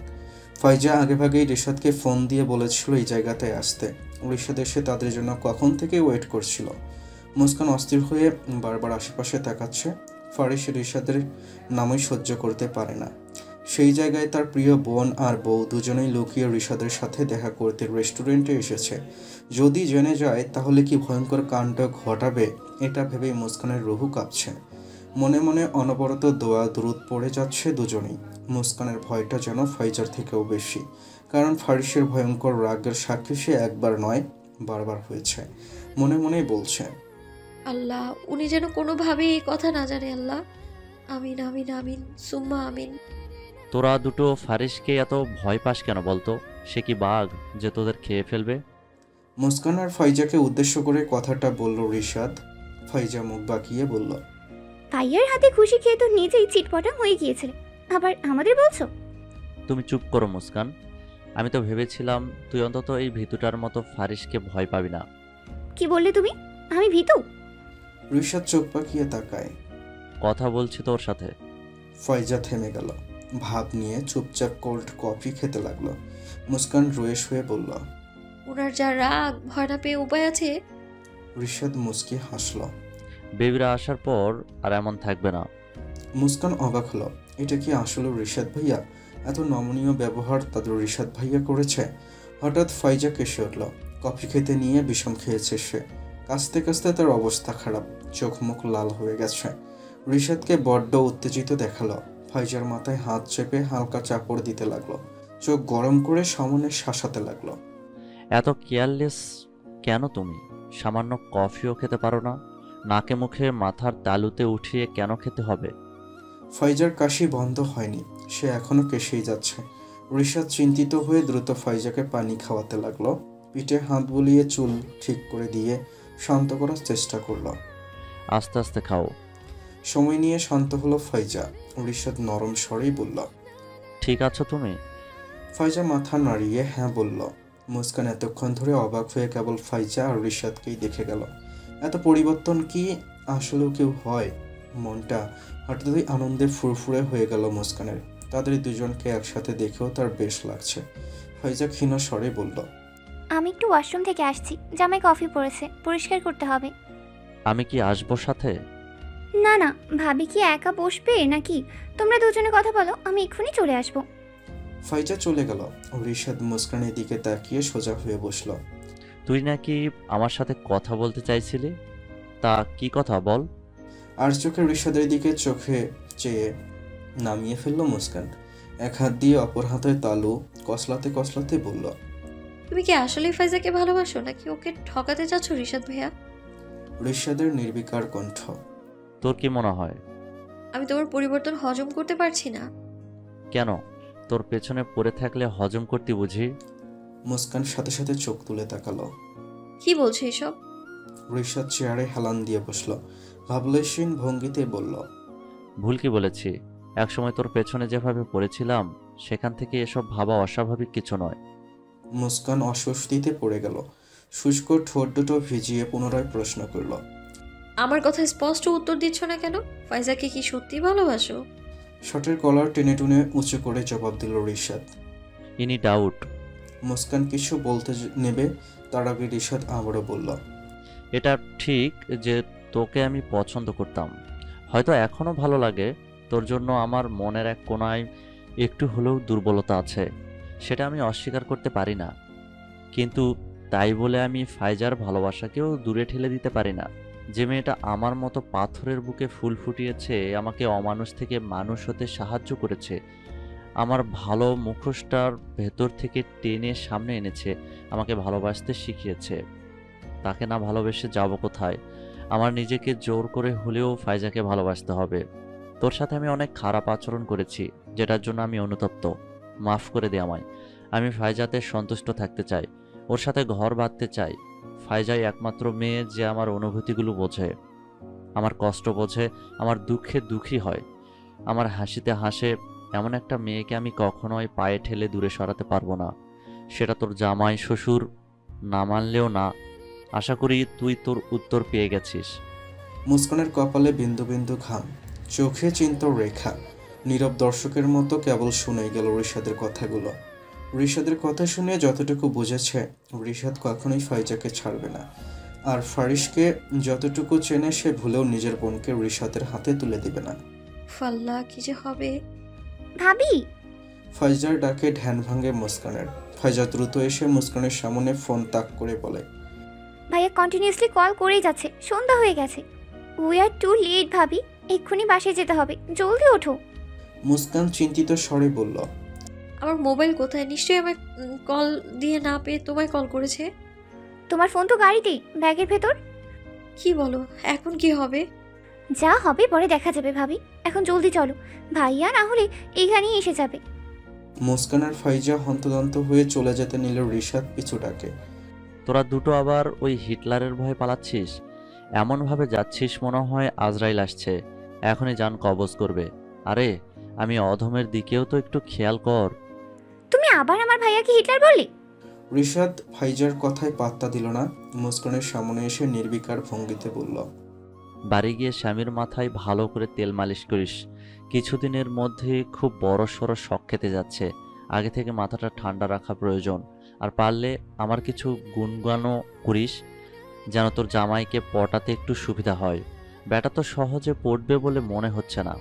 ফাইজা আগেভাগেই রিশাদকে ফোন দিয়ে বলেছিল এই জায়গাটায় আসতে। রিশাদ এসে তাদের জন্য কখন থেকে ওয়েট করছিল। মুস্কান অস্থির হয়ে বারবার আশেপাশে তাকাচ্ছে। ফারিস রিশাদের নামই সহ্য করতে পারে না। সেই জায়গায় তার প্রিয় বোন আর বউ দুজনেই লুকিয়ে রিশাদের সাথে দেখা করতে রেস্টুরেন্টে এসেছে। যদি জেনে যায় তাহলে কি ভয়ঙ্কর কাণ্ড ঘটাবে, এটা ভেবেই মুস্কানের রুহু কাঁপছে। মনে মনে অনবরত দোয়া দুরুদ পড়ে যাচ্ছে দুজনেই। মুস্কানের ভয়টা যেন ফাইজার থেকেও বেশি, কারণ ফারিসের ভয়ঙ্কর রাগের সাক্ষী সে একবার নয় বারবার হয়েছে। মনে মনেই বলছে, আল্লাহ, উনি যেন কোনোভাবেই এই কথা না জানে। আল্লাহ, আমিন আমিন আমিন সুম্মা আমিন। তোরা দুটো ফারিসকে এত ভয় পাস কেন বলতো? সে কি বাঘ যে তোদের খেয়ে ফেলবে? মুস্কান আর ফাইজাকে উদ্দেশ্য করে কথাটা বলল রিশাদ। ফাইজা মুখ বাঁকিয়ে বলল, ভাইয়ার হাতে খুশি খেয়ে তো নিজেই চিটপটা হয়ে গিয়েছিলে, আবার আমাদের বলছো? তুমি চুপ করো মুস্কান। আমি তো ভেবেছিলাম তুই অন্তত এই ভীতুটার মতো ফারিসকে ভয় পাবি না। কি বললে তুমি? আমি ভীতু? রিশাদ চোখ পাকিয়ে তাকায়। কথা বলছি তোর সাথে। ফাইজা থেমে গেল। ভাব নিয়ে চুপচাপ কোল্ড কফি খেতে লাগলো। মুস্কান রয়েশ হয়ে বলল, ওনার যা রাগ, ভয় না পেয়ে উপায় আছে? রিশাদ মুস্কি হাসল। বেবিরা আসার পর আর এমন থাকবে না। মুস্কান অবাক হলো। এটা কি আসলে রিশাদ ভাইয়া? এত নমনীয় ব্যবহার তাদের রিশাদ ভাইয়া করেছে? হঠাৎ ফাইজা কেসে উঠল। কফি খেতে নিয়ে বিষম খেয়েছে সে। কাঁচতে কাঁচতে তার অবস্থা খারাপ, চোখ মুখ লাল হয়ে গেছে। রিশাদকে বড্ড উত্তেজিত দেখালো। ফাইজার মাথায় হাত চেপে হালকা চাপড় দিতে লাগলো। চোখ গরম করে সামনে শাসাতে লাগলো। এত কেয়ারলেস কেন তুমি? সামান্য কফিও খেতে পারো না? নাকে মুখে মাথার তালুতে উঠিয়ে কেন খেতে হবে? ফাইজার কাশি বন্ধ হয়নি, সে এখনো কেসেই যাচ্ছে। রিশাদ চিন্তিত হয়ে দ্রুত ফাইজাকে পানি খাওয়াতে লাগলো। পিঠে হাত বুলিয়ে চুল ঠিক করে দিয়ে শান্ত করার চেষ্টা করলো। আস্তে আস্তে খাও। সময় নিয়ে শান্ত হলো ফাইজা। রিশাদ নরম স্বরেই বলল, ঠিক আছো তুমি? ফাইজা মাথা নাড়িয়ে হ্যাঁ বলল। মুস্কান এতক্ষণ ধরে অবাক হয়ে কেবল ফাইজা আর রিশাদকেই দেখে গেল। এত পরিবর্তন কি আসলেও কেউ হয়? মনটা হঠাৎই আনন্দে ফুরফুরে হয়ে গেল মুস্কানের। তাদের দুজনকে একসাথে দেখেও তার বেশ লাগছে। ফাইজা ক্ষীণ স্বরে বলল, আমি একটু ওয়াশরুম থেকে আসছি, জামাই কফি পড়েছে, পরিষ্কার করতে হবে। আমি কি আসবো সাথে? না না, ভাবি কি একা বসবে নাকি? তোমরা দুজনে কথা বলো, আমি এক্ষুনি চলে আসবো। ফাইজা চলে গেল। রিশাদ মুস্কানের দিকে তাকিয়ে সোজা হয়ে বসল। তুই নাকি আমার সাথে কথা বলতে চাইছিলি? তা কি কথা বল। আর চোখে রিশাদের দিকে চোখে চেয়ে নামিয়ে ফেলল মুস্কান। এক হাত দিয়ে অপর হাতে তালু কসলাতে কসলাতে বলল, তুমি কি আসলেই ফাইজাকে ভালোবাসো নাকি ওকে ঠকাতে চাচ্ছ রিশাদ ভাইয়া? রিশাদের নির্বিকার কণ্ঠ। তোর কি মনে হয়? আমি তোমার পরিবর্তন হজম করতে পারছি না। কেন? তোর পেছনে পড়ে থাকলে হজম করতে বুঝি? মুস্কান সাথে সাথে চোখ তুলে তাকালো। কি বলছো এসব? রিশাদ চেয়ারে হেলান দিয়ে বসল। ভাবলেশীন ভঙ্গিতে বলল, ভুল কি বলেছি? একসময় তোর পেছনে যেভাবে পড়েছিলাম সেখান থেকে এসব ভাবা অস্বাভাবিক কিছু নয়। মুস্কান অস্বস্তিতে পড়ে গেল। শুষ্ক ঠোঁট দুটো ভিজিয়ে পুনরায় প্রশ্ন করল, আমার কথা স্পষ্ট উত্তর দিচ্ছ না কেন? ফাইজাকে কি সত্যি ভালোবাসো? শার্টের কলার টেনে টুনে উঁচু করে জবাব দিল রিশাদ। ইনি ডাউট। মুস্কান কিছু বলতে নেবে তার আগে রিশাদ আবারও বলল, এটা ঠিক যে তোকে আমি পছন্দ করতাম, হয়তো এখনো ভালো লাগে। তোর জন্য আমার মনের এক কোণায় একটু হলেও দুর্বলতা আছে, সেটা আমি অস্বীকার করতে পারি না। কিন্তু তাই বলে আমি ফাইজার ভালোবাসাকেও দূরে ঠেলে দিতে পারি না। যে মেয়েটা আমার মতো পাথরের বুকে ফুল ফুটিয়েছে, আমাকে অমানুষ থেকে মানুষ হতে সাহায্য করেছে, আমার ভালো মুখোশটার ভেতর থেকে টেনে সামনে এনেছে, আমাকে ভালোবাসতে শিখিয়েছে, তাকে না ভালোবেসে যাব কোথায়? আমার নিজেকে জোর করে হলেও ফাইজাকে ভালোবাসতে হবে। তোর সাথে আমি অনেক খারাপ আচরণ করেছি, যেটার জন্য আমি অনুতপ্ত। মাফ করে দে আমায়। আমি ফাইজাতে সন্তুষ্ট থাকতে চাই, ওর সাথে ঘর বাঁধতে চাই। ফাইজাই একমাত্র মেয়ে যে আমার অনুভূতিগুলো বোঝে, আমার কষ্ট বোঝে, আমার দুঃখে দুঃখী হয়, আমার হাসিতে হাসে। এমন একটা মেয়েকে আমি কখনোই পায়ে ঠেলে দূরে সরাতে পারবো না। সেটা তোর জামাই শ্বশুর না মানলেও না। আশা করি তুই তোর উত্তর পেয়ে গেছিস। মুস্কানের কপালে বিন্দু বিন্দু ঘাম, চোখে চিন্তার রেখা। নীরব দর্শকের মতো কেবল শুনেই গেল রিশাদের কথাগুলো। রিশাদের কথা শুনে যতটুকু বুঝেছে, রিশাদ কখনোই ফাইজাকে ছাড়বে না। আর ফারিসকে যতটুকু চেনে, সে ভুলেও নিজের বোনকে রিশাদের হাতে তুলে দিবে না। ফাল্লা, কি যে হবে। ভাবি, ফাইজার ডাকে ধ্যান ভাঙে মুস্কানের। ফাইজা দ্রুত এসে মুস্কানের সামনে ফোন তাক করে বলে, ভাইয়া কন্টিনিউয়াসলি কল করেই যাচ্ছে, সন্ধ্যা হয়ে গেছে। উই আর টু লেট ভাবি, এক্ষুনি বাসায় যেতে হবে, জলদি ওঠো। মুস্কান চিন্তিত স্বরে বলল, আমার মোবাইল কোথায়? নিশ্চয়ই আমার কল দিয়ে না পেয়ে তোমায় কল করেছে। তোমার ফোন তো গাড়িতেই, ব্যাগের ভেতর। কি বলো? এখন কি হবে? যা হবে পরে দেখা যাবে ভাবি, এখন জলদি চলো, ভাইয়া না হলে এইখানেই এসে যাবে। মুস্কান আর ফাইজা হন্তদন্ত হয়ে চলে যেতে নিল রিশাদ পিছু ডাকে। তোরা দুটো আবার ওই হিটলারের ভয়ে পালাচ্ছিস? এমনভাবে যাচ্ছিস মনে হয় আজরাইল আসছে, এখনই জান কবজ করবে। আরে আমি অধমের দিকেও তো একটু খেয়াল কর। তুমি আবার আমার ভাইয়াকে হিটলার বললে? রিশাদ ফাইজার কথায় পাত্তা দিল না। মুস্কানের সামনে এসে নির্বিকার ভঙ্গিতে বলল, বাড়ি গিয়ে স্বামীর মাথায় ভালো করে তেল মালিশ করিস। কিছুদিনের মধ্যে খুব বড় সড়ো শখ খেতে যাচ্ছে, আগে থেকে মাথাটা ঠান্ডা রাখা প্রয়োজন। আর পারলে আমার কিছু গুণগানও করিস, যেন তোর জামাইকে পটাতে একটু সুবিধা হয়। ব্যাটা তো সহজে পড়বে বলে মনে হচ্ছে না।